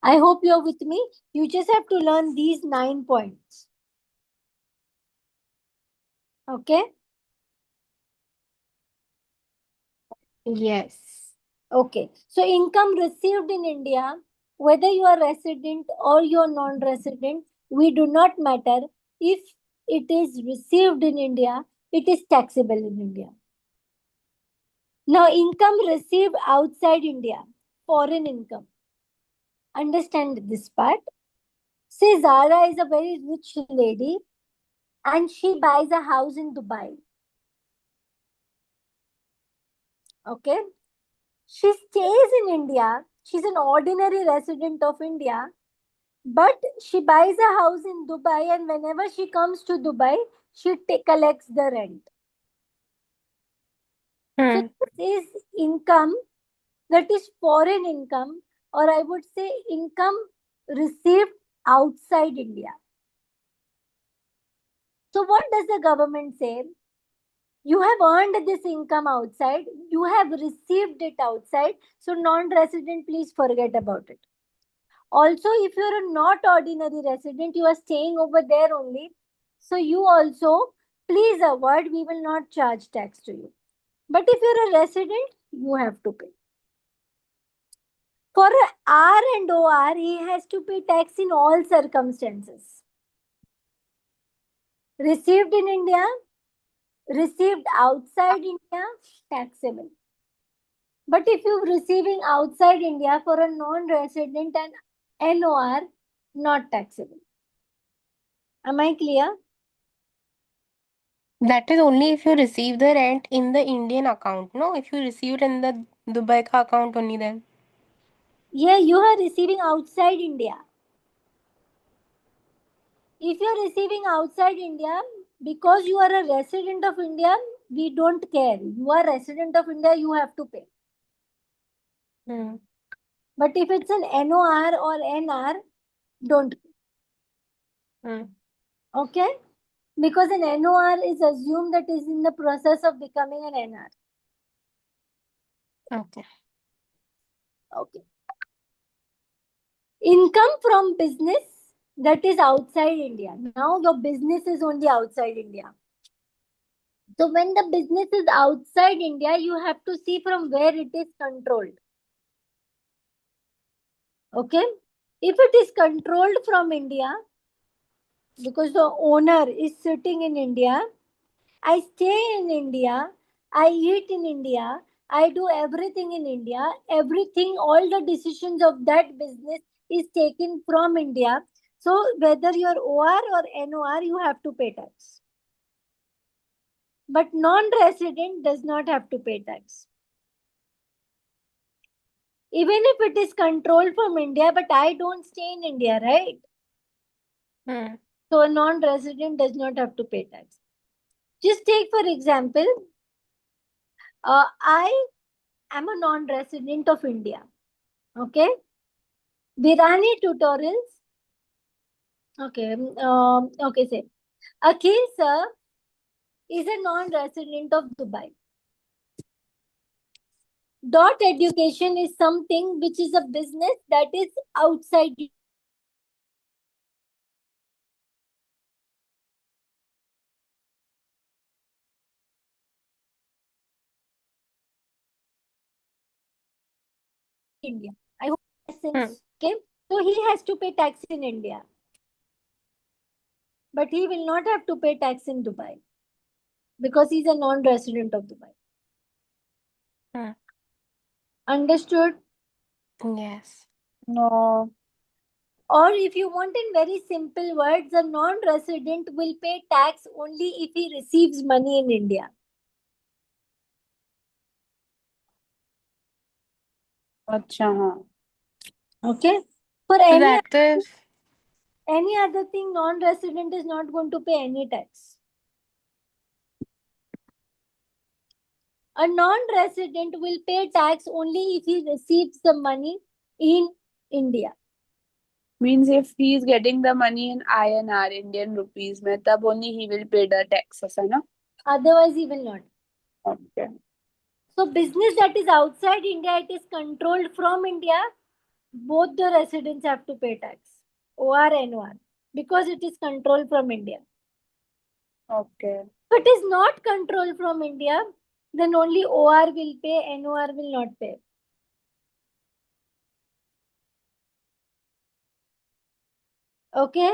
Speaker 2: I hope you're with me. You just have to learn these 9 points. Okay?
Speaker 3: Yes.
Speaker 2: Okay. So income received in India, whether you are resident or you are non-resident, we do not matter. If it is received in India, it is taxable in India. Now, income received outside India, foreign income. Understand this part. Say Zara is a very rich lady and she buys a house in Dubai. Okay. She stays in India. She's an ordinary resident of India, but she buys a house in Dubai, and whenever she comes to Dubai, she collects the rent. So this is income that is foreign income, or I would say income received outside India. So what does the government say? You have earned this income outside, you have received it outside, so non-resident, please forget about it. Also, if you're a not ordinary resident, you are staying over there only, so you also please avoid, we will not charge tax to you. But if you're a resident, you have to pay. For R and OR, he has to pay tax in all circumstances. Received in India, received outside India, taxable. But if you're receiving outside India for a non-resident and NOR, not taxable. Am I clear?
Speaker 3: That is only if you receive the rent in the Indian account, no? If you receive it in the Dubai ka account only then.
Speaker 2: Yeah, you are receiving outside India. If you're receiving outside India, because you are a resident of India, we don't care. You are resident of India, you have to pay.
Speaker 3: Hmm.
Speaker 2: But if it's an NOR or NR, don't pay.
Speaker 3: Hmm.
Speaker 2: Okay? Because an NOR is assumed that is in the process of becoming an NR.
Speaker 3: Okay.
Speaker 2: Okay. Income from business that is outside India. Now your business is only outside India. So when the business is outside India, you have to see from where it is controlled. Okay? If it is controlled from India, because the owner is sitting in India, I stay in India, I eat in India, I do everything in India, everything, all the decisions of that business is taken from India. So whether you're OR or NOR, you have to pay tax. But non-resident does not have to pay tax. Even if it is controlled from India, but I don't stay in India, right?
Speaker 3: Hmm.
Speaker 2: So a non-resident does not have to pay tax. Just take for example, I am a non-resident of India. Okay, Virani tutorials. Okay, okay, say Akhil sir is a non-resident of Dubai. Dot education is something which is a business that is outside. India. I hope that makes
Speaker 3: Hmm.
Speaker 2: sense. Okay, so he has to pay tax in India, but he will not have to pay tax in Dubai because he's a non-resident of Dubai.
Speaker 3: Hmm.
Speaker 2: Understood?
Speaker 3: Yes.
Speaker 1: No.
Speaker 2: Or if you want in very simple words, a non-resident will pay tax only if he receives money in India.
Speaker 1: अच्छा हाँ.
Speaker 2: Okay? For
Speaker 3: So that is
Speaker 2: any other thing, non-resident is not going to pay any tax. A non-resident will pay tax only if he receives the money in India.
Speaker 1: Means if he is getting the money in INR, Indian rupees, में तब only he will pay the taxes, है ना?
Speaker 2: Otherwise, he will not.
Speaker 1: Okay.
Speaker 2: So business that is outside India, it is controlled from India. Both the residents have to pay tax, OR and NOR, because it is controlled from India.
Speaker 1: Okay.
Speaker 2: If it is not controlled from India, then only OR will pay, NOR will not pay. Okay?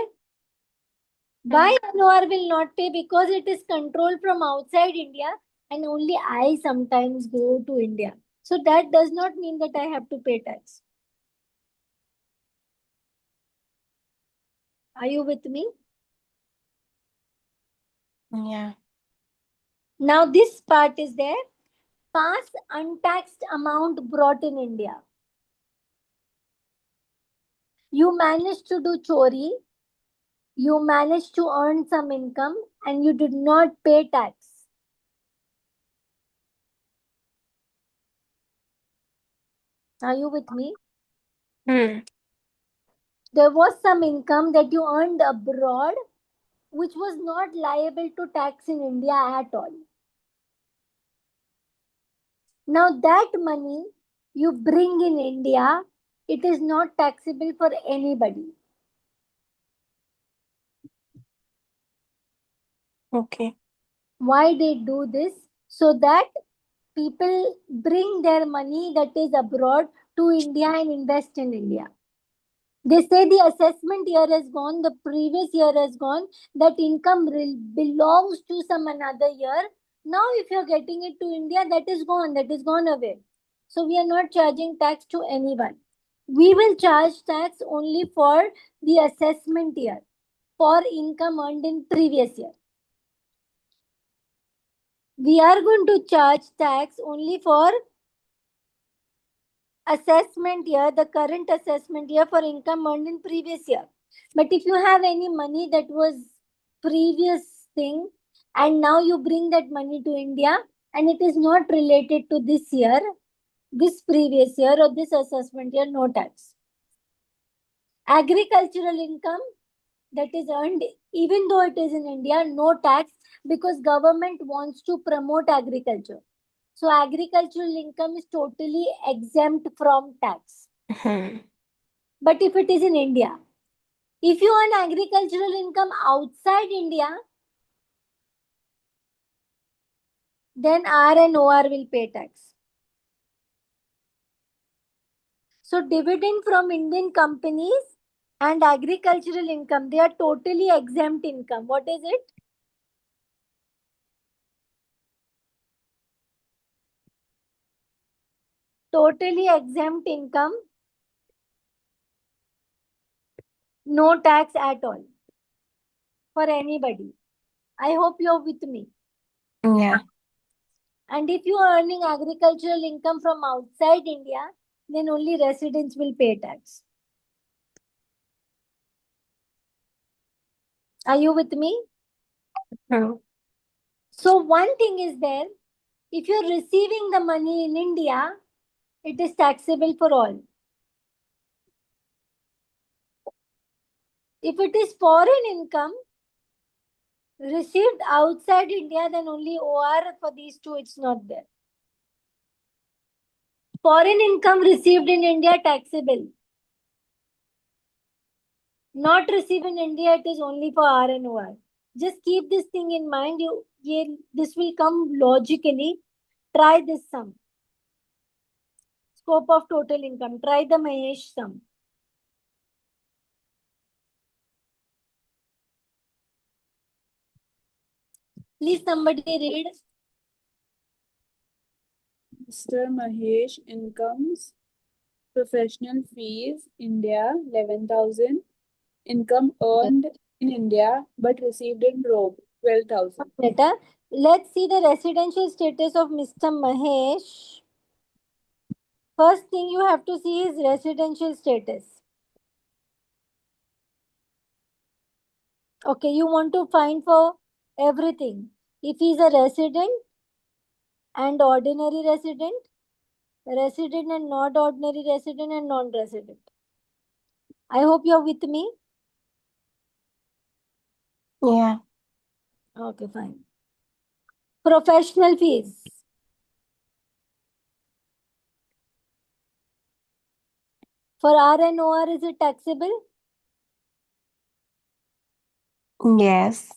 Speaker 2: Why NOR will not pay? Because it is controlled from outside India and only I sometimes go to India. So that does not mean that I have to pay tax. Are you with me?
Speaker 3: yeah.
Speaker 2: Now this part is there. Past untaxed amount brought in India. You managed to do chori, you managed to earn some income and you did not pay tax. Are you with me?
Speaker 3: Hmm.
Speaker 2: There was some income that you earned abroad which was not liable to tax in India at all. Now that money you bring in India, it is not taxable for anybody.
Speaker 3: Okay.
Speaker 2: Why they do this? So that people bring their money that is abroad to India and invest in India. They say the assessment year has gone, the previous year has gone, that income belongs to some another year. Now, if you're getting it to India, that is gone away. So, we are not charging tax to anyone. We will charge tax only for the assessment year, for income earned in previous year. We are going to charge tax only for assessment year, the current assessment year, for income earned in previous year. But if you have any money that was previous thing and now you bring that money to India and it is not related to this year, this previous year or this assessment year, no tax. Agricultural income that is earned even though it is in India, no tax, because government wants to promote agriculture. So agricultural income is totally exempt from tax. But if it is in India, if you earn agricultural income outside India, then R and OR will pay tax. So dividend from Indian companies and agricultural income, they are totally exempt income. What is it? Totally exempt income. No tax at all for anybody. I hope you're with me.
Speaker 3: Yeah.
Speaker 2: And if you are earning agricultural income from outside India, then only residents will pay tax. Are you with me? So one thing is there, if you're receiving the money in India, it is taxable for all. If it is foreign income received outside India, then only OR for these two, it's not there. Foreign income received in India, taxable. Not received in India, it is only for R and OR. Just keep this thing in mind. This will come logically. Try this sum. Scope of total income. Try the Mahesh sum. Please somebody read.
Speaker 1: Mr. Mahesh incomes, professional fees, India 11,000. Income earned in India but received in Rome 12,000.
Speaker 2: Letter. Let's see the residential status of Mr. Mahesh. First thing you have to see is residential status. Okay, you want to find for everything. If he's a resident and ordinary resident and not ordinary resident and non-resident. I hope you're with me.
Speaker 3: Yeah.
Speaker 2: Okay, fine. Professional fees. For R and OR, is it taxable?
Speaker 3: Yes.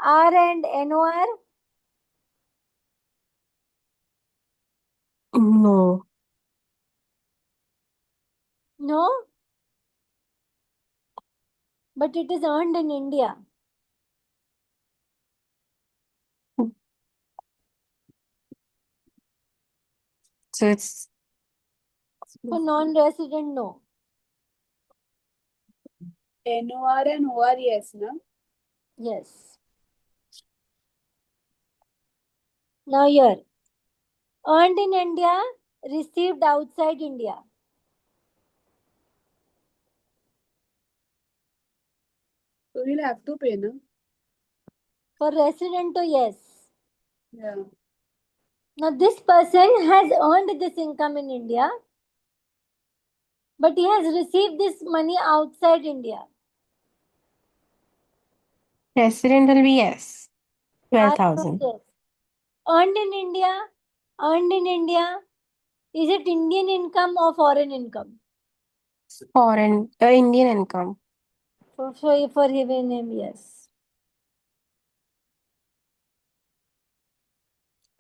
Speaker 2: R and NOR?
Speaker 3: No.
Speaker 2: No. But it is earned in India.
Speaker 3: So it's
Speaker 2: For non-resident, no.
Speaker 1: NOR and OR, yes, na?
Speaker 2: Yes. Now here. Earned in India, received outside India.
Speaker 1: So we'll have to pay, na?
Speaker 2: For resident, yes.
Speaker 1: Yeah.
Speaker 2: Now this person has earned this income in India, but he has received this money outside India.
Speaker 3: resident will be yes.
Speaker 2: I
Speaker 3: 12,000.
Speaker 2: yes. Earned in India, is it Indian income or foreign income?
Speaker 3: Foreign, Indian income.
Speaker 2: For him, yes.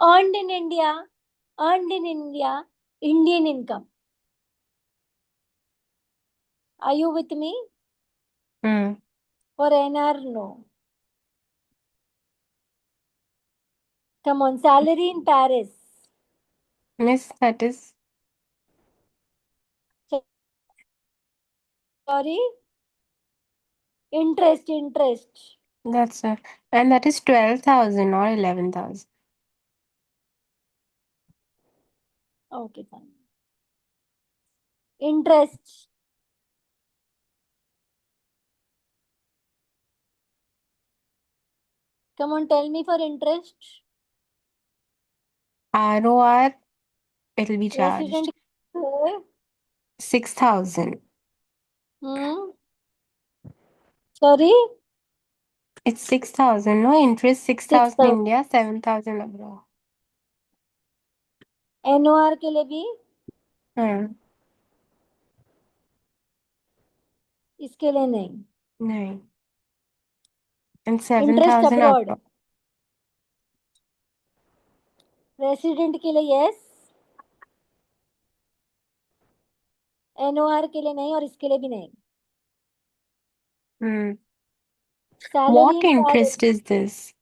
Speaker 2: earned in India, Indian income. Are you with me?
Speaker 3: Hmm.
Speaker 2: For NR, no. Come on, salary in Paris.
Speaker 3: Miss, that is
Speaker 2: Sorry? Interest.
Speaker 3: that's and that is 12,000 or 11,000.
Speaker 2: Okay, fine. Interest. Come on, tell me for interest.
Speaker 3: ROR, it'll be
Speaker 2: Resident.
Speaker 3: charged 6,000.
Speaker 2: Sorry?
Speaker 3: It's 6,000. No interest, 6,000
Speaker 2: 6,000.
Speaker 3: India, 7,000 abroad.
Speaker 2: NOR के लिए भी
Speaker 3: Hmm.
Speaker 2: इसके लिए नहीं.
Speaker 3: नहीं. And
Speaker 2: Interest
Speaker 3: 7,000
Speaker 2: abroad.
Speaker 3: abroad.
Speaker 2: Resident के लिए yes, NOR के लिए नहीं और इसके लिए भी नहीं.
Speaker 3: Hmm.
Speaker 2: Salary
Speaker 3: What
Speaker 2: in
Speaker 3: interest is this?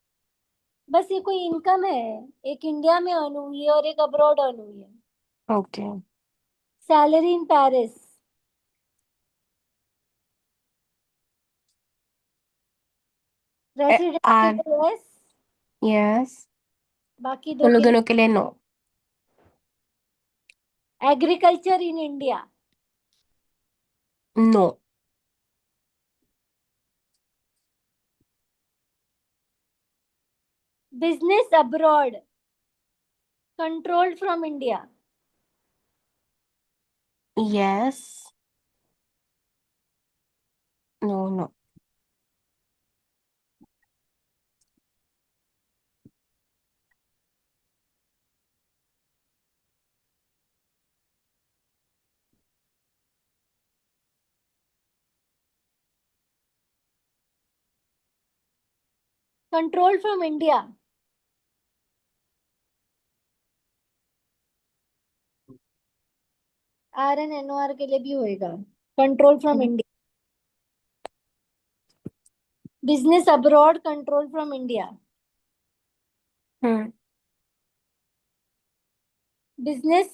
Speaker 2: बस ये कोई इनकम है, एक इंडिया में अर्न हुई है और एक अब्रॉड अर्न हुई है.
Speaker 3: Okay.
Speaker 2: Salary in Paris. Resident के
Speaker 3: R,
Speaker 2: लिए यस,
Speaker 3: yes.
Speaker 2: बाकी दो
Speaker 3: उन
Speaker 2: के लिए.
Speaker 3: दोनों के लिए no.
Speaker 2: Agriculture in India.
Speaker 3: No.
Speaker 2: Business abroad controlled from India.
Speaker 3: Yes. No, no.
Speaker 2: Control from India. RN NOR के लिए भी होएगा. Control from India. Business abroad control from India.
Speaker 3: Hmm.
Speaker 2: Business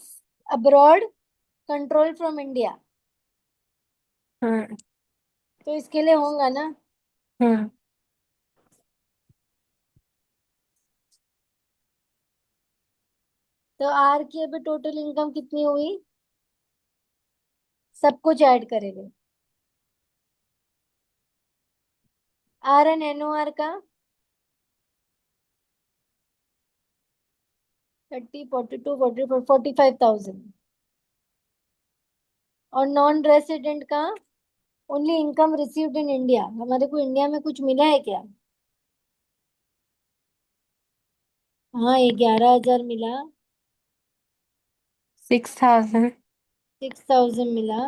Speaker 2: abroad control from India.
Speaker 3: Hmm.
Speaker 2: तो इसके लिए होगा ना.
Speaker 3: Hmm.
Speaker 2: तो आर की अभी टोटल इनकम कितनी हुई, सब कुछ ऐड करेंगे. RN NOR का 30, 42, 44, 45,000 और नॉन रेसिडेंट का only income received in India. हमारे को इंडिया में कुछ मिला है क्या? हाँ, 11,000 मिला,
Speaker 3: 6,000.
Speaker 2: 6,000 मिला.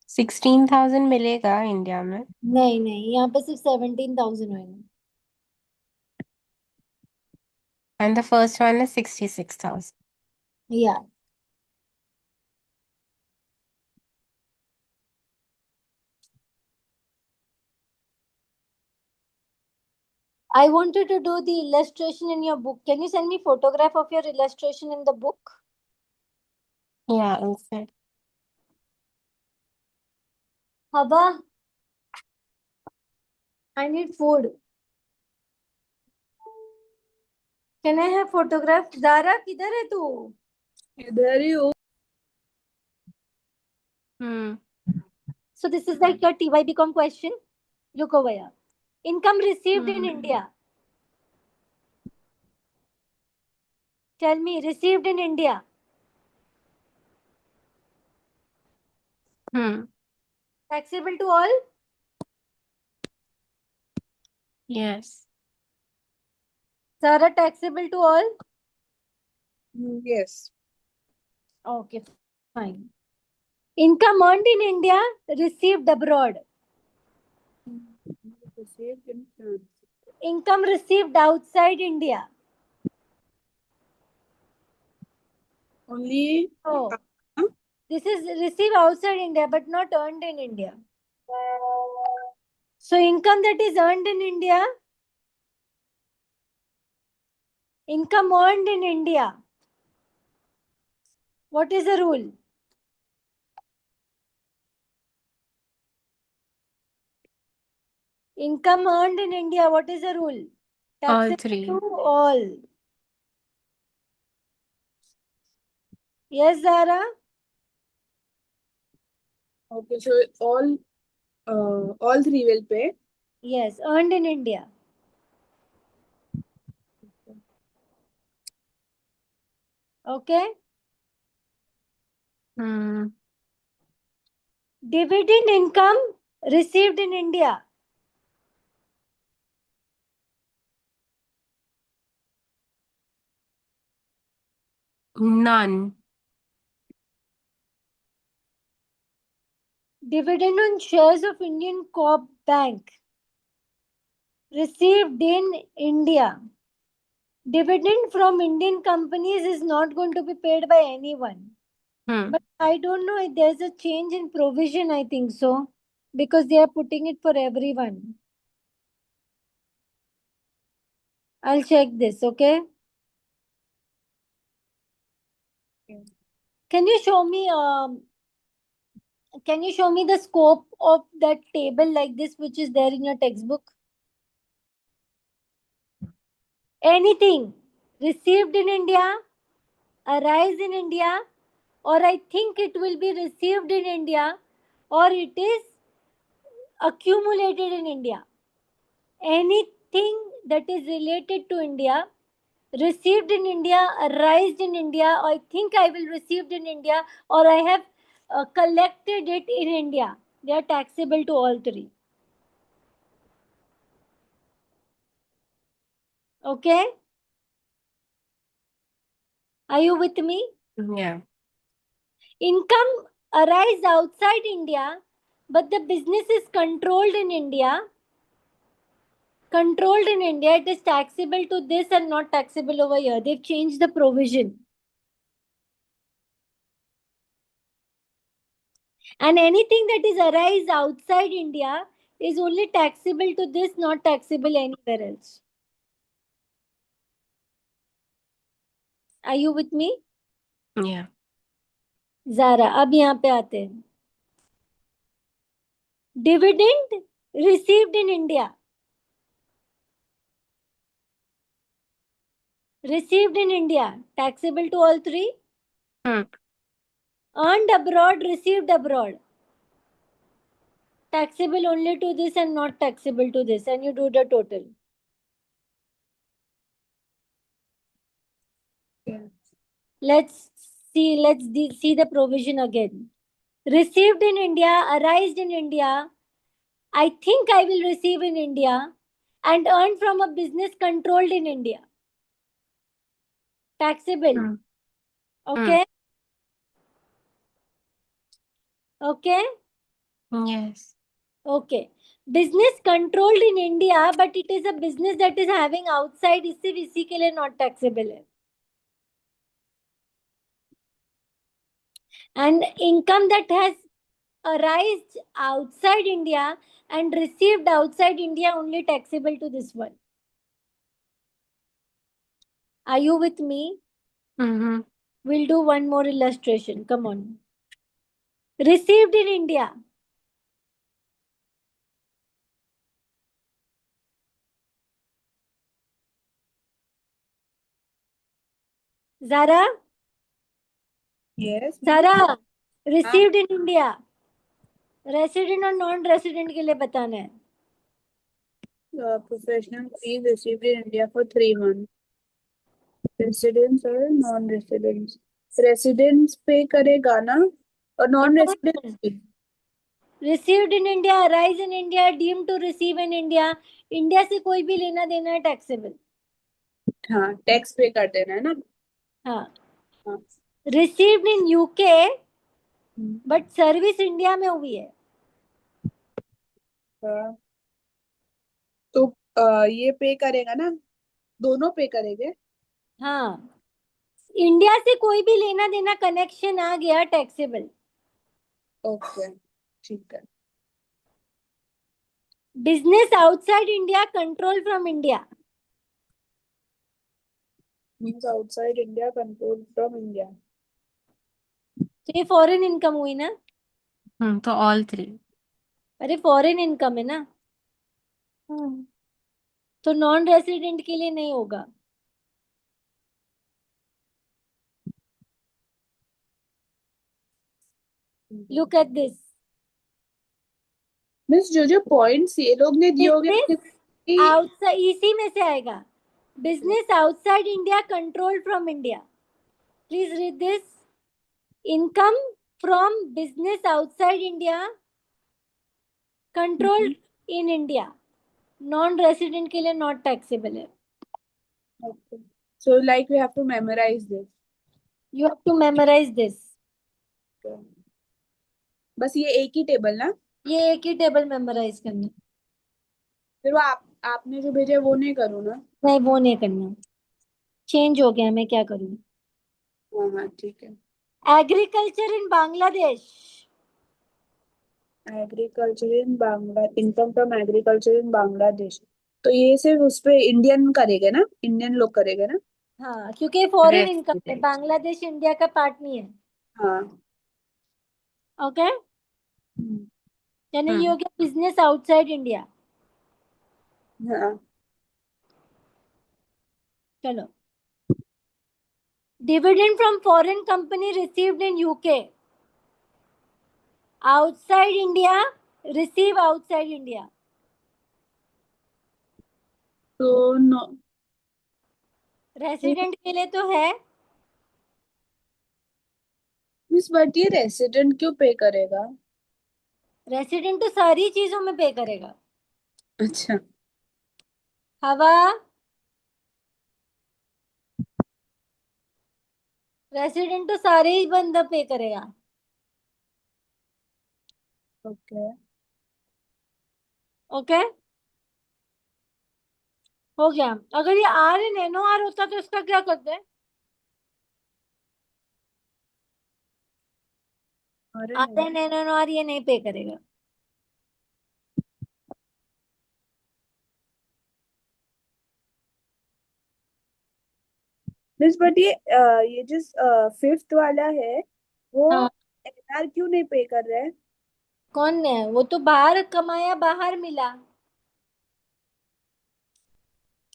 Speaker 3: 16,000 मिलेगा इंडिया में.
Speaker 2: नहीं, यहाँ पे सिर्फ 17,000 होगा.
Speaker 3: And the first one is 66,000.
Speaker 2: या I wanted to do the illustration in your book. Can you send me photograph of your illustration in the book?
Speaker 3: Yeah, I'll say.
Speaker 2: Haba, I need food. Can I have photograph? Zara, किधर है तू?
Speaker 1: इधर ही हूँ.
Speaker 3: Hmm.
Speaker 2: So this is like your TYBCom question. Look over here. Income received in India. Tell me, received in India.
Speaker 3: Hmm.
Speaker 2: Taxable to all?
Speaker 3: Yes.
Speaker 2: Zara, taxable to all?
Speaker 1: Yes.
Speaker 2: Okay, fine. Income earned in India, received abroad.
Speaker 1: received in France.
Speaker 2: Income received outside India.
Speaker 1: Only.
Speaker 2: Oh,
Speaker 1: Huh?
Speaker 2: this is received outside India but not earned in India. So income that is earned in India, income earned in India. What is the rule? Income earned in India, what is the rule?
Speaker 3: All
Speaker 2: Taxes
Speaker 3: three.
Speaker 2: to all. Yes, Zara?
Speaker 1: Okay, so all three will pay.
Speaker 2: Yes, earned in India. Okay.
Speaker 3: Hmm.
Speaker 2: Dividend income received in India.
Speaker 3: None.
Speaker 2: Dividend on shares of Indian Co-op Bank received in India. Dividend from Indian companies is not going to be paid by anyone.
Speaker 3: Hmm.
Speaker 2: But I don't know if there's a change in provision, I think so, because they are putting it for everyone. I'll check this, okay?
Speaker 1: Okay.
Speaker 2: Can you show me the scope of that table like this which is there in your textbook? Anything received in India, arise in India, or I think it will be received in India, or it is accumulated in India. Anything that is related to India, received in India, arised in India, or I think I will received in India, or I have collected it in India. They are taxable to all three. Okay? Are you with me?
Speaker 3: Yeah.
Speaker 2: Income arise outside India, but the business is controlled in India. Controlled in India, it is taxable to this and not taxable over here. They've changed the provision. And anything that is arise outside India is only taxable to this, not taxable anywhere else. Are you with me?
Speaker 3: Yeah.
Speaker 2: Zara, अब यहाँ पे आते हैं. Dividend received in India. Received in India, taxable to all three.
Speaker 3: Hmm.
Speaker 2: Earned abroad, received abroad, taxable only to this and not taxable to this, and you do the total.
Speaker 1: Yeah.
Speaker 2: Let's see the provision again. Received in India, arised in India, I think I will receive in India, and earned from a business controlled in India. Taxable.
Speaker 3: Hmm.
Speaker 2: Okay? Okay?
Speaker 3: Yes.
Speaker 2: Okay. Business controlled in India, but it is a business that is having outside, इससे इसी के लिए not taxable है. And income that has arisen outside India and received outside India only taxable to this one. Are you with me?
Speaker 3: Mm-hmm.
Speaker 2: We'll do one more illustration. Come on. Received in India. Zara?
Speaker 1: Yes.
Speaker 2: Zara, received in India. Resident और non resident के लिए बताना है.
Speaker 1: Professional fees received in India for 3 months. Residents or non-residents. Residents पे करेगा ना और non-residents भी.
Speaker 2: Received in India, arise in India, deemed to receive in India. India से कोई भी लेना देना है टैक्सेबल.
Speaker 1: हाँ, टैक्स पे कर देना है ना.
Speaker 2: हाँ.
Speaker 1: हाँ.
Speaker 2: Received in UK, but service India में हुई है.
Speaker 1: हाँ. तो ये पे करेगा ना, दोनों पे करेंगे।
Speaker 2: हाँ, इंडिया से कोई भी लेना देना कनेक्शन आ गया टैक्सेबल।
Speaker 1: ओके, ठीक है।
Speaker 2: Business outside India control from India.
Speaker 1: Means outside India, control from India.
Speaker 2: तो ये फॉरेन इनकम हुई ना।
Speaker 3: तो ऑल थ्री।
Speaker 2: अरे फॉरेन इनकम है ना, तो नॉन रेसिडेंट के लिए नहीं होगा। Look at this.
Speaker 1: मीन्स जो जो पॉइंट्स ये लोग ने दिए होंगे
Speaker 2: बिजनेस
Speaker 1: कि
Speaker 2: आउटसाइड, इसी में से आएगा। Business outside India control from India. Please read this. Income from business outside India control in India, non resident के लिए नॉट टैक्सेबल है।
Speaker 1: okay. So like we have to memorize this.
Speaker 2: You have to memorize this.
Speaker 1: बस ये एक ही table ना?
Speaker 2: ये एक ही table memorise करना।
Speaker 1: फिर वो आपने जो भेजा है वो नहीं करूँ ना?
Speaker 2: नहीं, वो नहीं करना, चेंज हो गया, मैं क्या करूँ।
Speaker 1: हाँ हाँ, ठीक है।
Speaker 2: Agriculture in Bangladesh.
Speaker 1: Agriculture in Bangla, income from agriculture in Bangladesh. तो ये सिर्फ उस पे इंडियन करेंगे ना, इंडियन लोग करेंगे ना?
Speaker 2: हाँ, क्योंकि फॉरेन इनकम है,
Speaker 3: रेसिडेंट।
Speaker 2: बांग्लादेश इंडिया का पार्ट नहीं है।
Speaker 1: हाँ।
Speaker 2: ओके,
Speaker 1: हम्म,
Speaker 2: यानी ये हो
Speaker 3: हम्म
Speaker 2: गया बिजनेस आउटसाइड इंडिया।
Speaker 1: हाँ।
Speaker 2: चलो, dividend from foreign company received in UK outside India, receive outside India.
Speaker 1: तो नो,
Speaker 2: रेसिडेंट के लिए तो है।
Speaker 1: मिस बट ये रेसिडेंट क्यों पे करेगा?
Speaker 2: रेसिडेंट तो सारी चीजों में पे करेगा।
Speaker 1: अच्छा।
Speaker 2: हवा, रेसिडेंट तो सारे ही बंदा पे करेगा।
Speaker 1: ओके।
Speaker 2: ओके, हो गया। अगर ये R N N O R होता तो इसका क्या करते।
Speaker 1: अरे
Speaker 2: R N N O R ये नहीं पे करेगा।
Speaker 1: मिस बट ये जिस फिफ्थ वाला है वो
Speaker 2: हाँ,
Speaker 1: एनआर क्यों नहीं पे कर रहा है?
Speaker 2: कौन है वो, तो बाहर कमाया बाहर मिला।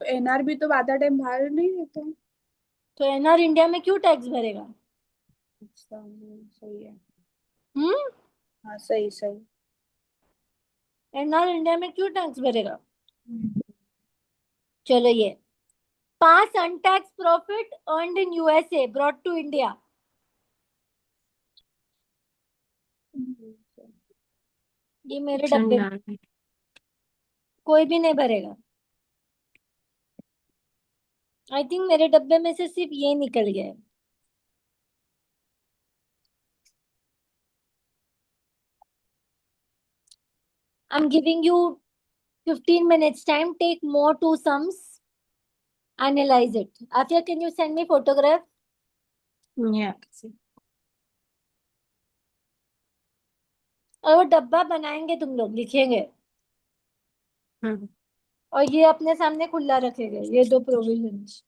Speaker 1: तो एनआर भी तो आधा टाइम बाहर नहीं रहता है।
Speaker 2: तो एनआर इंडिया में क्यों टैक्स भरेगा।
Speaker 1: अच्छा, सही है।
Speaker 2: हम्म,
Speaker 1: हाँ, सही सही।
Speaker 2: एनआर इंडिया में क्यों टैक्स भरेगा।
Speaker 1: हम्म,
Speaker 2: चलो, ये 5 untaxed profit earned in USA brought to India. ये मेरे
Speaker 3: ऑप्शन
Speaker 2: डब्बे में,
Speaker 3: डाल।
Speaker 2: कोई भी नहीं भरेगा। आई थिंक मेरे डब्बे में से सिर्फ ये निकल गया है। I am giving you 15 minutes time. Take more two sums. Analyze it. Afia, can you send me photograph?
Speaker 3: या
Speaker 2: और वो डब्बा बनाएंगे तुम लोग, लिखेंगे,
Speaker 3: हम्म
Speaker 2: और ये अपने सामने खुला रखेंगे, ये दो प्रोविजंस।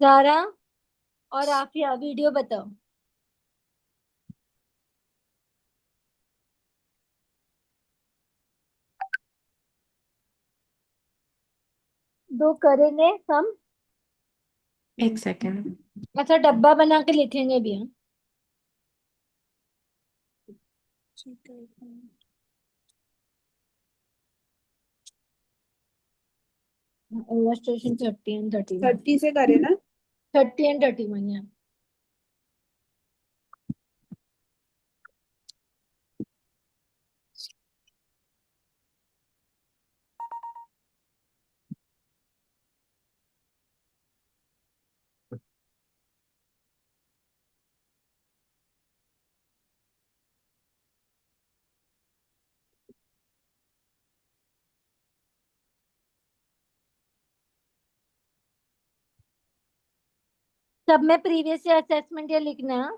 Speaker 2: जारा और आफिया वीडियो बताओ। दो करेंगे सम।
Speaker 3: एक सेकेंड।
Speaker 2: अच्छा, डब्बा बना के लिखेंगे भी हम।
Speaker 1: ठीक है।
Speaker 2: Illustration 30 and 31.
Speaker 1: 30 से करे ना
Speaker 2: 30 and 31, yeah. सब में प्रीवियस ईयर असेसमेंट ये लिखना है.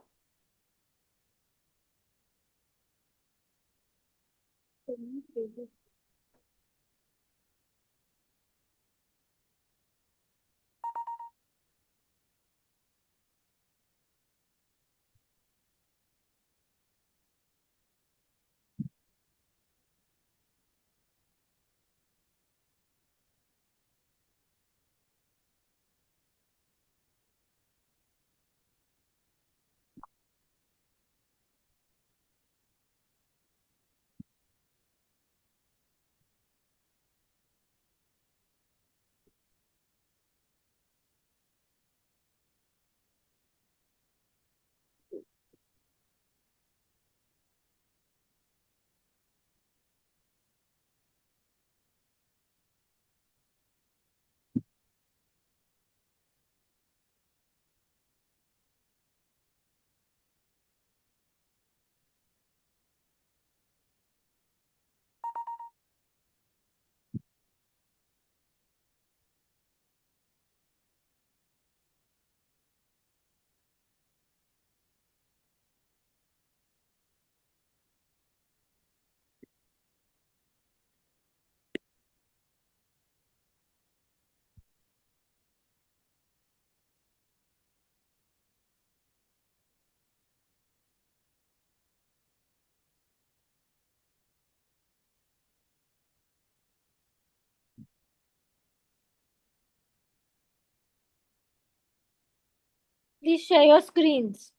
Speaker 2: Please share your screens.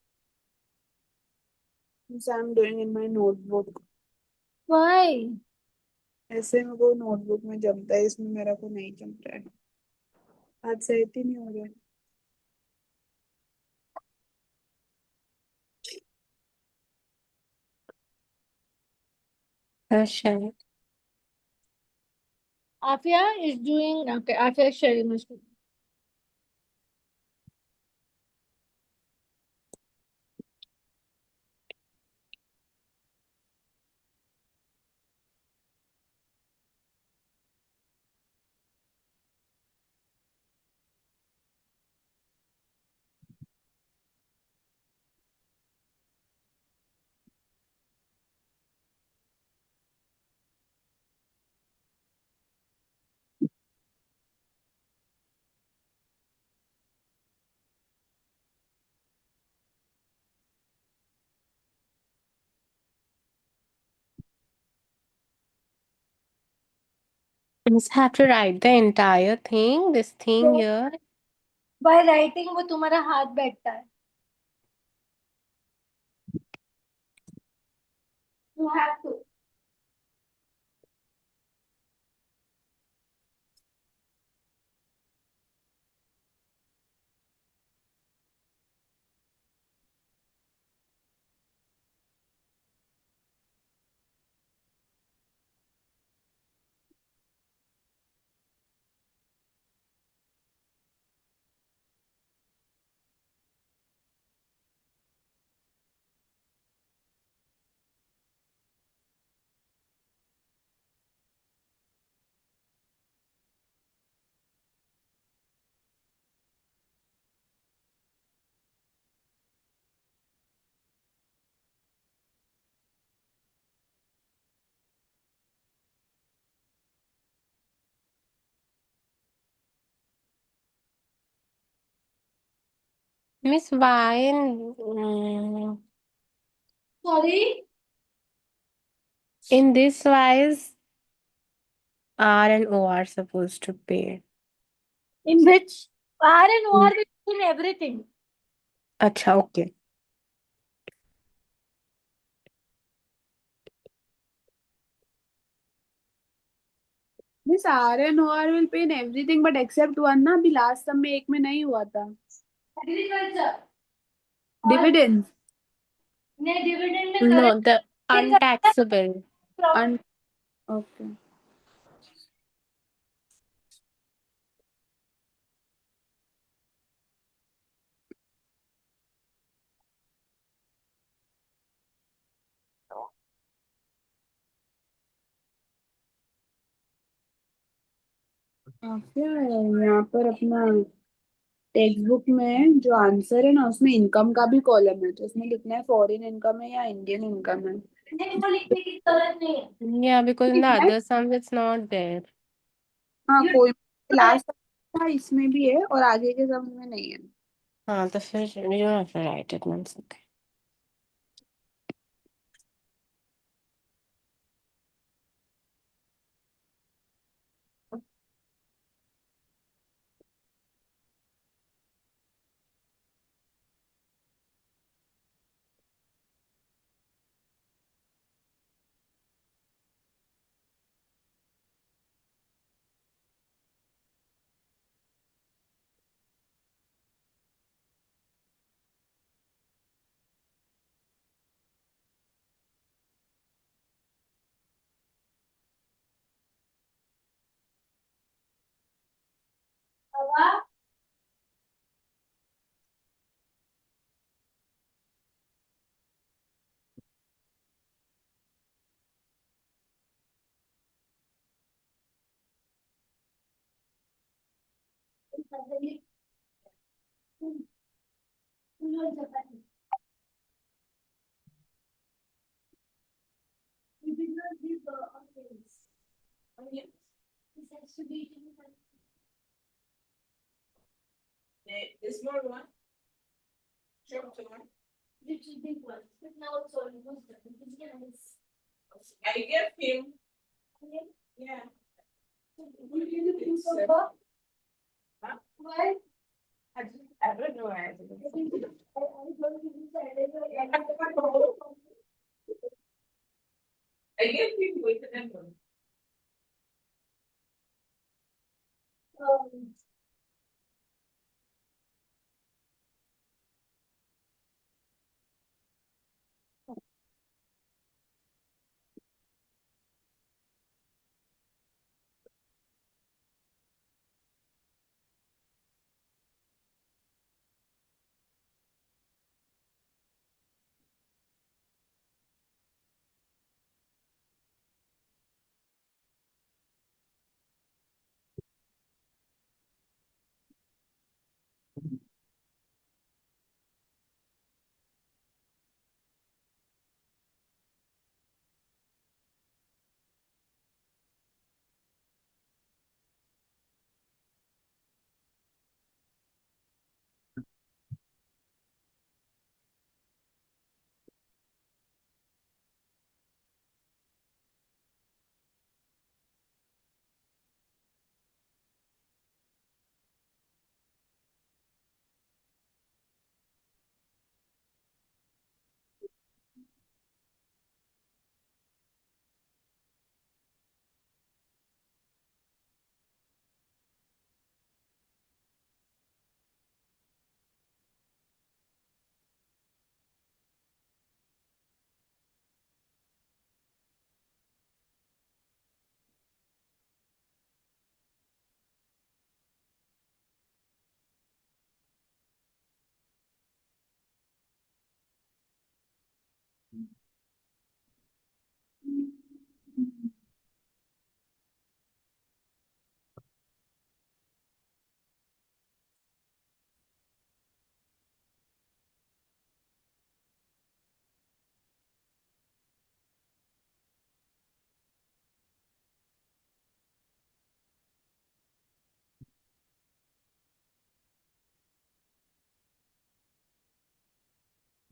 Speaker 1: So I'm doing in my notebook.
Speaker 2: Why?
Speaker 1: ऐसे में को नोटबुक में जमता है, इसमें मेरा को नहीं जम रहा है, आज सेट ही नहीं हो रहा है.
Speaker 3: Share.
Speaker 2: Afia is doing, okay, Afia is sharing my screen.
Speaker 3: You just have to write the entire thing, this thing here.
Speaker 2: By writing वो तुम्हारा हाथ बैठता है. You have to.
Speaker 3: Miss, why
Speaker 2: Sorry.
Speaker 3: in this wise R and O are supposed to pay?
Speaker 2: In which R and O are in everything.
Speaker 3: Acha, okay.
Speaker 1: ये सारे noir will pay in everything but except one ना, अभी last सब में एक में नहीं हुआ था।
Speaker 2: Agriculture
Speaker 1: dividend.
Speaker 2: ने डिविडेंड में
Speaker 3: No,
Speaker 2: correct
Speaker 3: the untaxable.
Speaker 1: Okay. क्या है यहाँ पर अपना टेक्स्ट बुक में जो आंसर है ना, उसमें इनकम का भी कॉलम है, तो उसमें लिखना है फॉरेन इनकम है या इंडियन इनकम है।
Speaker 2: नहीं, वो लिखने की जरूरत नहीं है।
Speaker 3: Yeah, because in the
Speaker 1: लिखना है।
Speaker 3: other sums it's not there.
Speaker 1: हाँ कोई, लास्ट था इसमें भी है और आगे के सब में नहीं है।
Speaker 3: हाँ तो फिर you don't have to write it once. Okay.
Speaker 4: This more one. Sure, one.
Speaker 2: Little big one, but now it's almost done. It's nice.
Speaker 4: I get him. Yeah.
Speaker 2: What do you think so far?
Speaker 4: Huh?
Speaker 2: Why?
Speaker 4: I don't know.
Speaker 2: I don't think it's
Speaker 4: I get him with them.
Speaker 2: um,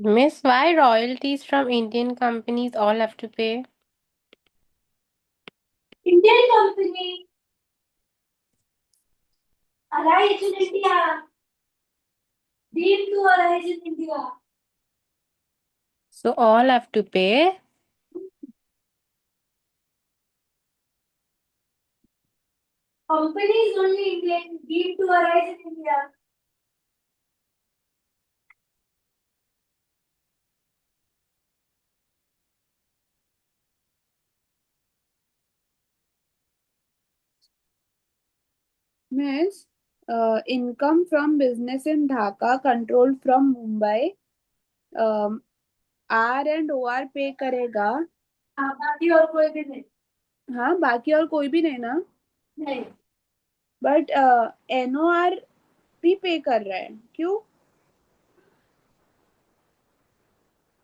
Speaker 3: Miss, why royalties from Indian companies all have to pay?
Speaker 2: Indian company arise in India. Deemed to arise in India.
Speaker 3: So all have to pay?
Speaker 2: Company is only Indian, deemed to arise in India.
Speaker 1: Miss, income from business in Dhaka controlled from Mumbai. R and O R pay करेगा.
Speaker 2: हाँ, बाकी और कोई भी नहीं.
Speaker 1: हाँ, बाकी और कोई भी नहीं ना.
Speaker 2: नहीं.
Speaker 1: बट एन ओ आर भी पे कर रहा है, क्यों?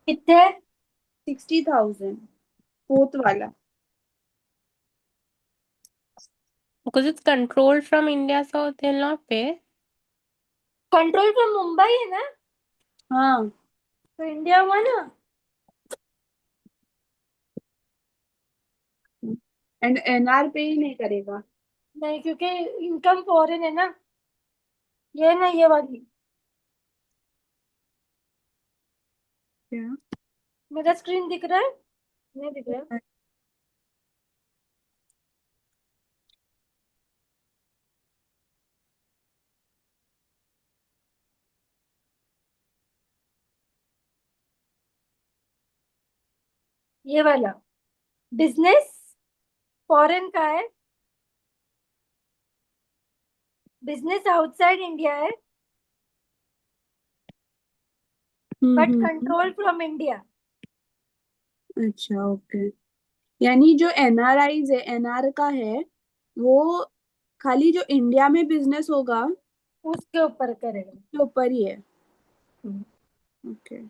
Speaker 2: कितने?
Speaker 1: 60,000, फोर्थ वाला.
Speaker 3: Because it's controlled from India, so they'll not pay.
Speaker 2: Control from Mumbai है ना,
Speaker 1: हाँ.
Speaker 2: तो इंडिया हुआ ना.
Speaker 1: एंड एन आर पे ही नहीं करेगा.
Speaker 2: नहीं, क्योंकि इनकम फॉरेन है ना. ये ना, ये वाली.
Speaker 1: क्या?
Speaker 2: मेरा स्क्रीन दिख रहा है? नहीं दिख रहा है. ये वाला बिजनेस फॉरेन का है, बिजनेस आउटसाइड इंडिया है, बट कंट्रोल फ्रॉम इंडिया.
Speaker 1: अच्छा, ओके. यानी जो एनआरआईज है, एनआर का है, वो खाली जो इंडिया में बिजनेस होगा
Speaker 2: उसके ऊपर करेगा.
Speaker 1: के ऊपर ही है.
Speaker 2: हम्म.
Speaker 1: Okay.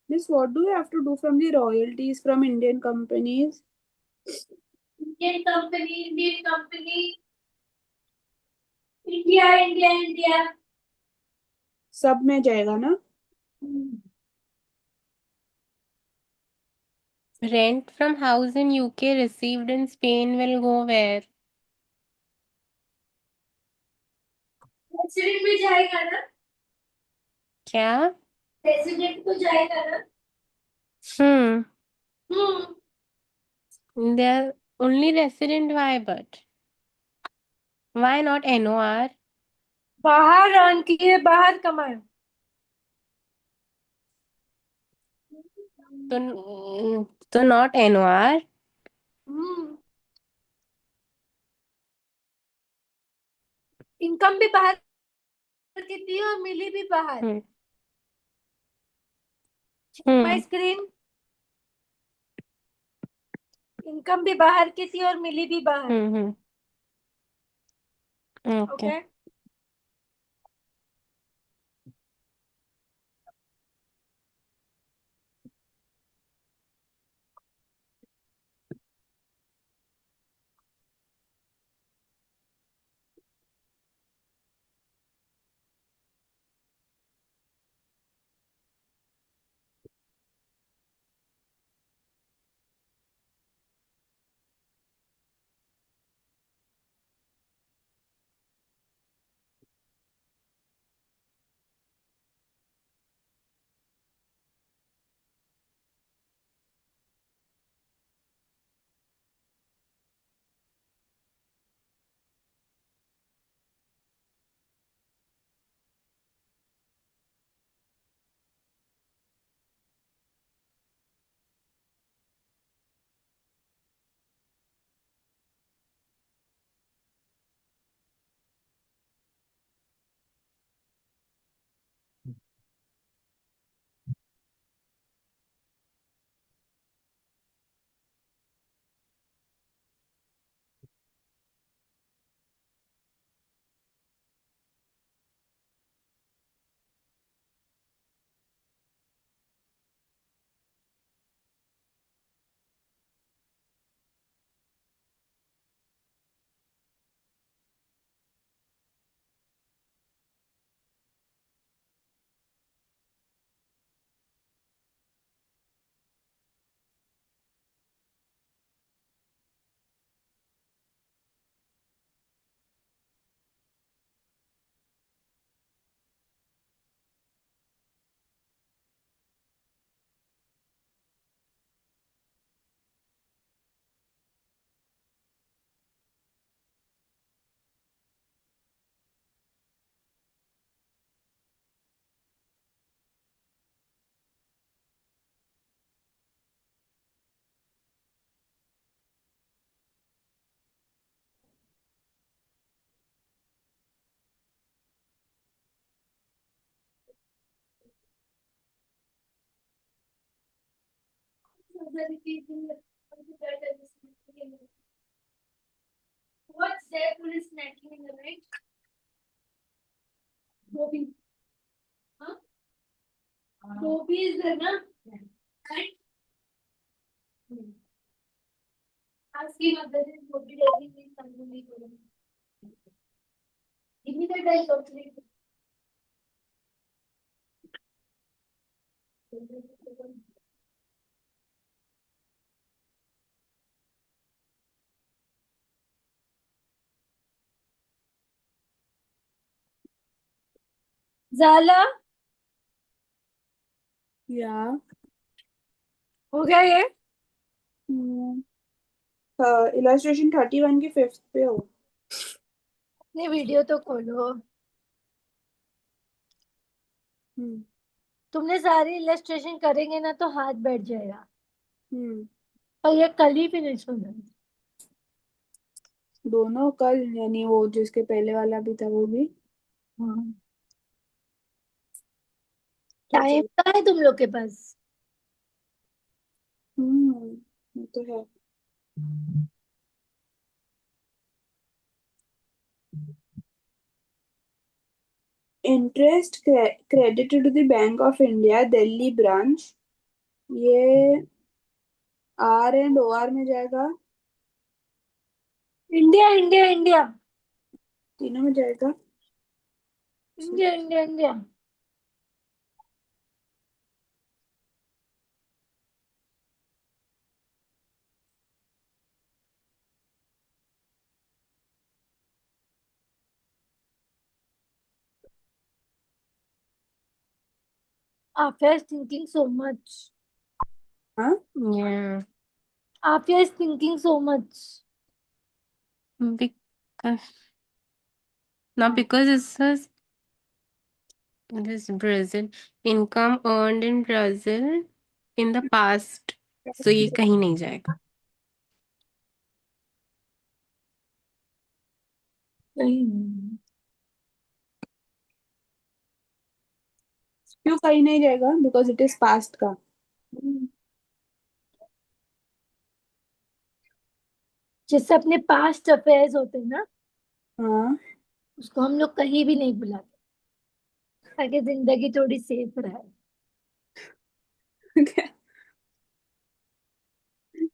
Speaker 1: Miss, what do you have to do from the royalties from Indian companies?
Speaker 2: Indian company, India.
Speaker 1: सब में जाएगा ना?
Speaker 3: Rent from house in UK received in Spain will go where?
Speaker 2: Resident में जाएगा ना?
Speaker 3: क्या?
Speaker 2: रेसिडेंट को जाएगा ना?
Speaker 3: Hmm.
Speaker 2: Hmm
Speaker 3: They're only resident. Why but? Why not NOR?
Speaker 2: बाहर रन किए, बाहर कमाए.
Speaker 3: तो not NOR.
Speaker 2: इनकम भी बाहर की थी और मिली भी बाहर.
Speaker 3: Hmm.
Speaker 2: My
Speaker 3: Hmm.
Speaker 2: Screen. Income भी बाहर की थी और मिली भी बाहर.
Speaker 3: Hmm. Okay.
Speaker 2: Okay. What's there for snacking in the night? Gobi. Huh? Gobi is there, na? Right? Asking mother is Gobi doesn't mean tandoori gobi. Give me the dice of three. झाला.
Speaker 1: Yeah.
Speaker 2: हो गया ये.
Speaker 1: Illustration 31 की 5th पे हो.
Speaker 2: अपनी video तो खोलो. तुमने सारी इलस्ट्रेशन करेंगे ना तो हाथ बैठ जाएगा. और ये कल ही फिनिश होना.
Speaker 1: दोनों कल, यानी वो जिसके पहले वाला भी था वो भी.
Speaker 2: टाइम का है तुम लोग के पास.
Speaker 1: वो तो है. Interest credited to the Bank of India, Delhi branch ये आर एंड ओ आर में जाएगा,
Speaker 2: इंडिया इंडिया इंडिया
Speaker 1: तीनों में जाएगा।
Speaker 2: India India India. Afia is thinking so much.
Speaker 1: हाँ,
Speaker 3: Yeah.
Speaker 2: Afia is thinking so much.
Speaker 3: Because not because it says this Brazil income earned in Brazil in the past. So ये कहीं नहीं जाएगा.
Speaker 2: नहीं।
Speaker 1: क्यों कहीं नहीं जाएगा? बिकॉज इट इज पास्ट का।
Speaker 2: जैसे अपने पास्ट अफेयर्स होते हैं ना,
Speaker 1: हाँ।
Speaker 2: उसको हम लोग कहीं भी नहीं बुलाते ताकि जिंदगी थोड़ी सेफ रहे।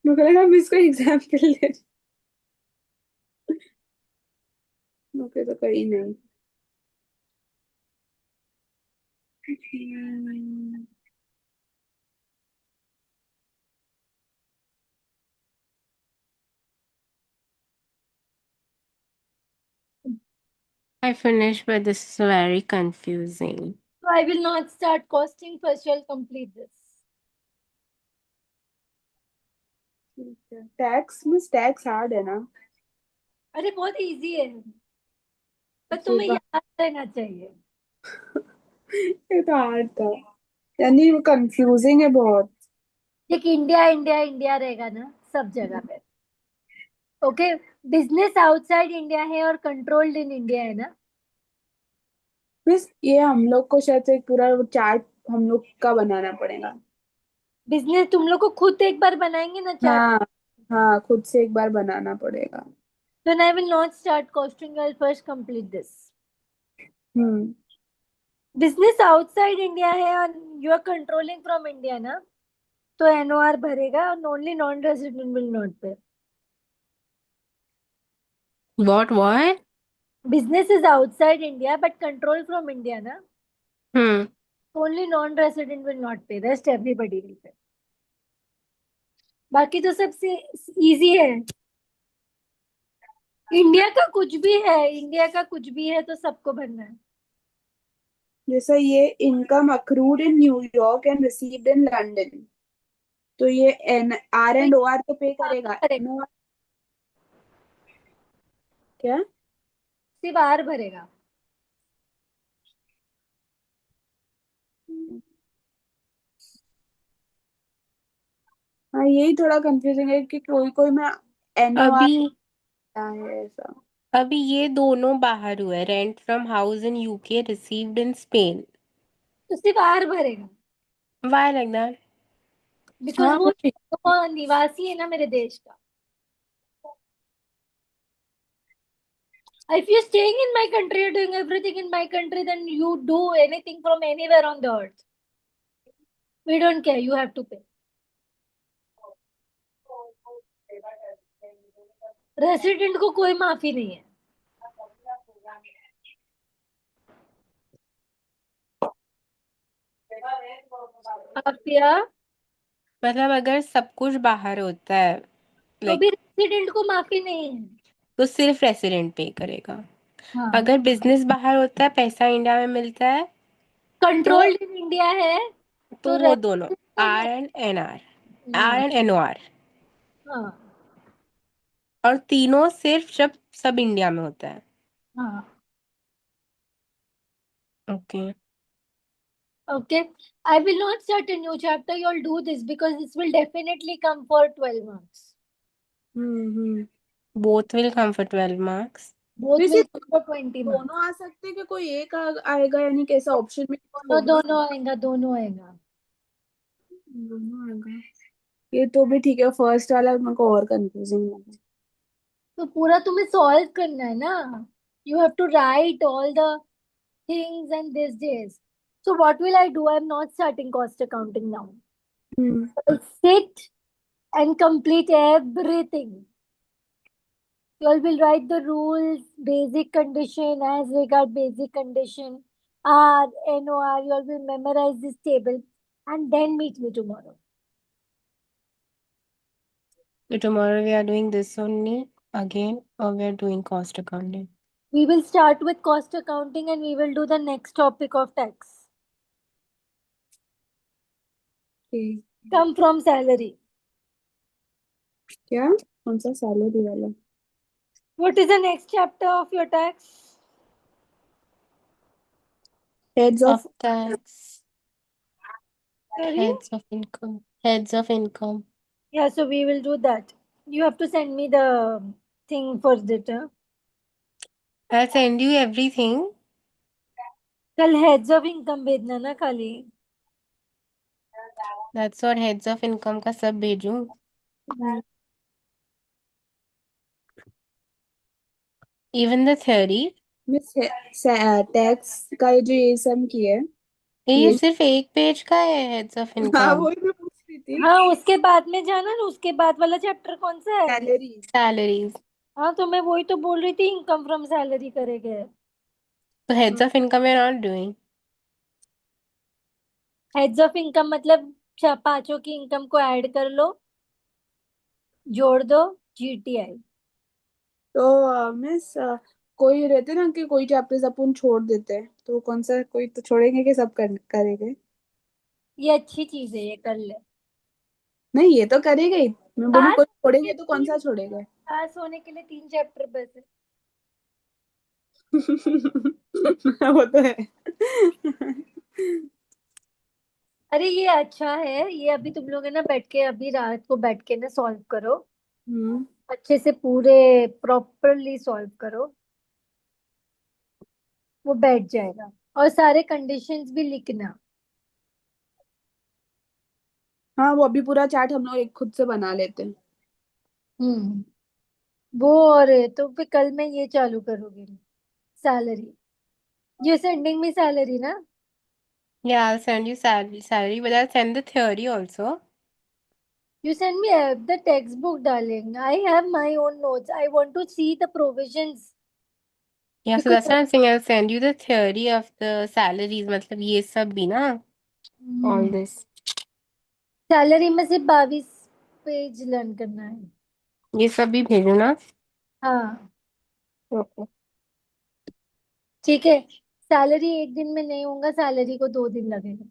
Speaker 1: मुझे लगा हम इसको एग्जाम्पल ले। ओके, तो कहीं नहीं।
Speaker 3: I finished, but this is very confusing.
Speaker 2: So I will not start costing. First, I'll complete this.
Speaker 1: Tax में टैक्स हार्ड है ना?
Speaker 2: अरे बहुत इजी है, पर
Speaker 1: ये
Speaker 2: तुम्हें याद रहना चाहिए।
Speaker 1: तो हार्ड था, यानी वो कंफ्यूजिंग है बहुत।
Speaker 2: एक इंडिया इंडिया इंडिया रहेगा ना सब जगह पे। ओके, बिजनेस आउटसाइड इंडिया है और कंट्रोल्ड इन इंडिया है ना।
Speaker 1: बस ये हम लोग को शायद से एक पूरा चार्ट हम लोग का बनाना पड़ेगा।
Speaker 2: बिजनेस तुम लोग को खुद एक बार बनाएंगे ना चार्ट।
Speaker 1: हाँ, हाँ, खुद से एक बार बनाना पड़ेगा।
Speaker 2: Then I will not start costing. I'll first complete this.
Speaker 1: Hmm.
Speaker 2: Business outside India है और you are controlling from India ना, तो एनओआर भरेगा और only non resident will not pay.
Speaker 3: What?
Speaker 2: Business is outside India but control from India ना,
Speaker 3: Hmm.
Speaker 2: Only non resident will not pay, rest everybody will pay. बाकी तो सबसे easy है। India का कुछ भी है, इंडिया का कुछ भी है तो सबको भरना है।
Speaker 1: जैसा ये income accrued in New York and received in London, तो ये N R and O R तो पे करेगा।
Speaker 2: करेक्ट,
Speaker 1: NOR क्या?
Speaker 2: सिर्फ आर भरेगा।
Speaker 1: हाँ, यही थोड़ा कंफ्यूजिंग है कि कोई कोई में NOR
Speaker 3: अभी
Speaker 1: है ऐसा।
Speaker 3: अभी ये दोनों बाहर हुए. Rent from house in UK received in Spain.
Speaker 2: तो सिर्फ आर भरेगा
Speaker 3: Why like that?
Speaker 2: बिकॉज
Speaker 1: हाँ,
Speaker 2: वो निवासी है ना मेरे देश का। If you're staying in my country, you're doing everything in my country, then you do anything from anywhere on the earth. We don't care. You have to pay. Resident को कोई माफी नहीं है। माफिया
Speaker 3: मतलब अगर सब कुछ बाहर होता है,
Speaker 2: तो भी
Speaker 3: लाइक,
Speaker 2: रेसिडेंट को माफी नहीं है।
Speaker 3: तो सिर्फ रेसिडेंट पे करेगा.
Speaker 2: हाँ,
Speaker 3: अगर बिजनेस बाहर होता है, पैसा इंडिया में मिलता है, तो
Speaker 2: कंट्रोल्ड इन इंडिया है तो
Speaker 3: वो दोनों
Speaker 2: रेसिडेंट को
Speaker 3: आर
Speaker 2: नहीं।
Speaker 3: एंड एन आर, आर
Speaker 2: हाँ
Speaker 3: एंड एन ओ आर.
Speaker 2: हाँ
Speaker 3: और तीनों सिर्फ जब सब इंडिया में होता है.
Speaker 2: हाँ।
Speaker 3: Okay.
Speaker 2: Okay, I will not start a new chapter. You'll do this because this will definitely come for 12 marks.
Speaker 1: Hmm.
Speaker 3: Both will come for 12 marks.
Speaker 2: Both
Speaker 1: वैसे
Speaker 2: will come for 20 marks.
Speaker 1: दोनों आ सकते हैं कि कोई एक आएगा, यानी कैसा ऑप्शन में कुछ
Speaker 2: दोनों
Speaker 1: होगा?
Speaker 2: दोनों आएगा, दोनों आएगा।
Speaker 1: दोनों आएगा। ये तो भी ठीक है, फर्स्ट वाला मेरे को और कंफ्यूजिंग लगा।
Speaker 2: तो पूरा तुम्हें सॉल्व करना है ना। You have to write all the things and this days. So what will I do? I'm not starting cost accounting now. Sit and complete everything. You all will write the rules, basic condition, as regard basic condition, R, NOR. You all will memorize this table and then meet me tomorrow.
Speaker 3: So tomorrow we are doing this only again, or we are doing cost accounting?
Speaker 2: We will start with cost accounting and we will do the next topic of tax.
Speaker 1: Okay.
Speaker 2: Come from salary.
Speaker 1: क्या कौन सा salary वाला?
Speaker 2: What is the next chapter of your tax?
Speaker 1: Heads of
Speaker 3: Of tax,
Speaker 2: Sorry?
Speaker 3: heads of income, heads of income.
Speaker 2: Yeah, so we will do that. You have to send me the thing for it. Huh?
Speaker 3: I'll send you everything.
Speaker 2: कल heads of income भेजना ना खाली.
Speaker 3: That's what heads of income का सब भेजूं. Even the theory.
Speaker 1: Miss tax का ये जो ये सम की है
Speaker 3: ये
Speaker 1: ये
Speaker 3: सिर्फ एक पेज का है heads of
Speaker 1: हाँ
Speaker 3: income.
Speaker 1: वही मैं पूछ रही थी.
Speaker 2: हाँ उसके बाद में जाना ना उसके बाद वाला चैप्टर कौन सा है?
Speaker 1: सैलरी.
Speaker 3: Salaries.
Speaker 2: हाँ तो मैं वही तो बोल रही थी इनकम फ्रॉम सैलरी करेंगे.
Speaker 3: So heads of income we're not doing.
Speaker 2: Heads of income मतलब पांचों की इनकम को ऐड कर लो, जोड़ दो, जीटीआई.
Speaker 1: तो मिस कोई रहते ना कि कोई चैप्टर्स अपन छोड़ देते हैं तो कौन सा कोई तो छोड़ेंगे कि सब करेंगे?
Speaker 2: ये अच्छी चीज है, ये कर ले.
Speaker 1: नहीं ये तो करेगा ही. मैं बोलूँ
Speaker 2: पास
Speaker 1: कोई
Speaker 2: होने
Speaker 1: छोड़ेंगे
Speaker 2: के
Speaker 1: तो कौन सा
Speaker 2: तीन
Speaker 1: छोड़ेगा?
Speaker 2: पास होने के लिए 3 चैप्टर बस है.
Speaker 1: वो तो है.
Speaker 2: अरे ये अच्छा है, ये अभी तुम लोग है ना बैठ के अभी रात को बैठ के ना सॉल्व करो
Speaker 1: हम्म.
Speaker 2: अच्छे से, पूरे प्रॉपरली सॉल्व करो, वो बैठ जाएगा. और सारे कंडीशंस भी लिखना.
Speaker 1: हाँ वो अभी पूरा चार्ट हम लोग एक खुद से बना लेते हैं.
Speaker 2: हम्म. वो और तो फिर कल मैं ये चालू करूंगी, सैलरी. ये सेंडिंग में सैलरी ना.
Speaker 3: Yeah, I'll send you salary, but I'll send the theory also.
Speaker 2: You send me the textbook, darling. I have my own notes. I want to see the provisions.
Speaker 3: Yeah, so
Speaker 2: Because
Speaker 3: that's what I'm saying. I'll send you the theory of the salaries. मतलब ये सब भी ना, all this.
Speaker 2: Salary में सिर्फ 22 page learn करना है.
Speaker 3: ये सब भी भेजो ना.
Speaker 2: हाँ
Speaker 3: Okay.
Speaker 2: ठीक है. सैलरी एक दिन में नहीं होगा, सैलरी को 2 दिन लगेगा.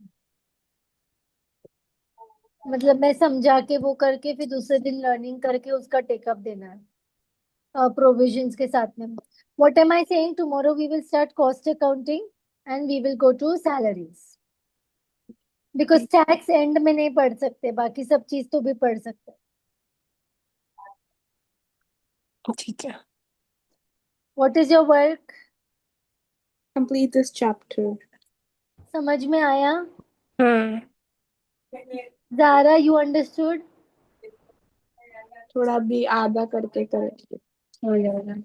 Speaker 2: मतलब मैं समझा के वो करके फिर दूसरे दिन लर्निंग करके उसका टेकअप देना है प्रोविजंस के साथ में. What am I saying, tomorrow we will start cost accounting and we will go to salaries. Because tax end में नहीं पढ़ सकते, बाकी सब चीज तो भी पढ़ सकते.
Speaker 3: ठीक है.
Speaker 2: What is your work?
Speaker 1: Complete this chapter.
Speaker 2: समझ में आया?
Speaker 3: हम्म.
Speaker 2: Zara you understood?
Speaker 1: थोड़ा भी आधा करके करेंगे हो जाएगा.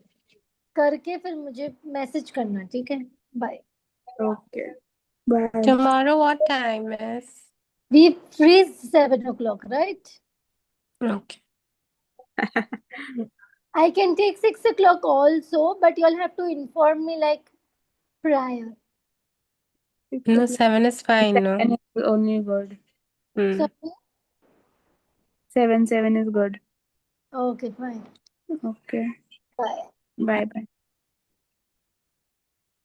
Speaker 2: करके फिर मुझे मैसेज करना, ठीक है? Bye.
Speaker 1: Okay bye.
Speaker 3: Tomorrow what time is?
Speaker 2: We free 7 o'clock, right?
Speaker 3: Okay.
Speaker 2: I can take 6 o'clock also, but you'll have to inform me like prior.
Speaker 3: No, 7 is fine, no?
Speaker 1: Seven is only good.
Speaker 3: Hmm.
Speaker 2: So,
Speaker 1: 7 is good.
Speaker 2: okay, fine.
Speaker 1: Okay.
Speaker 2: Bye.
Speaker 1: Bye bye.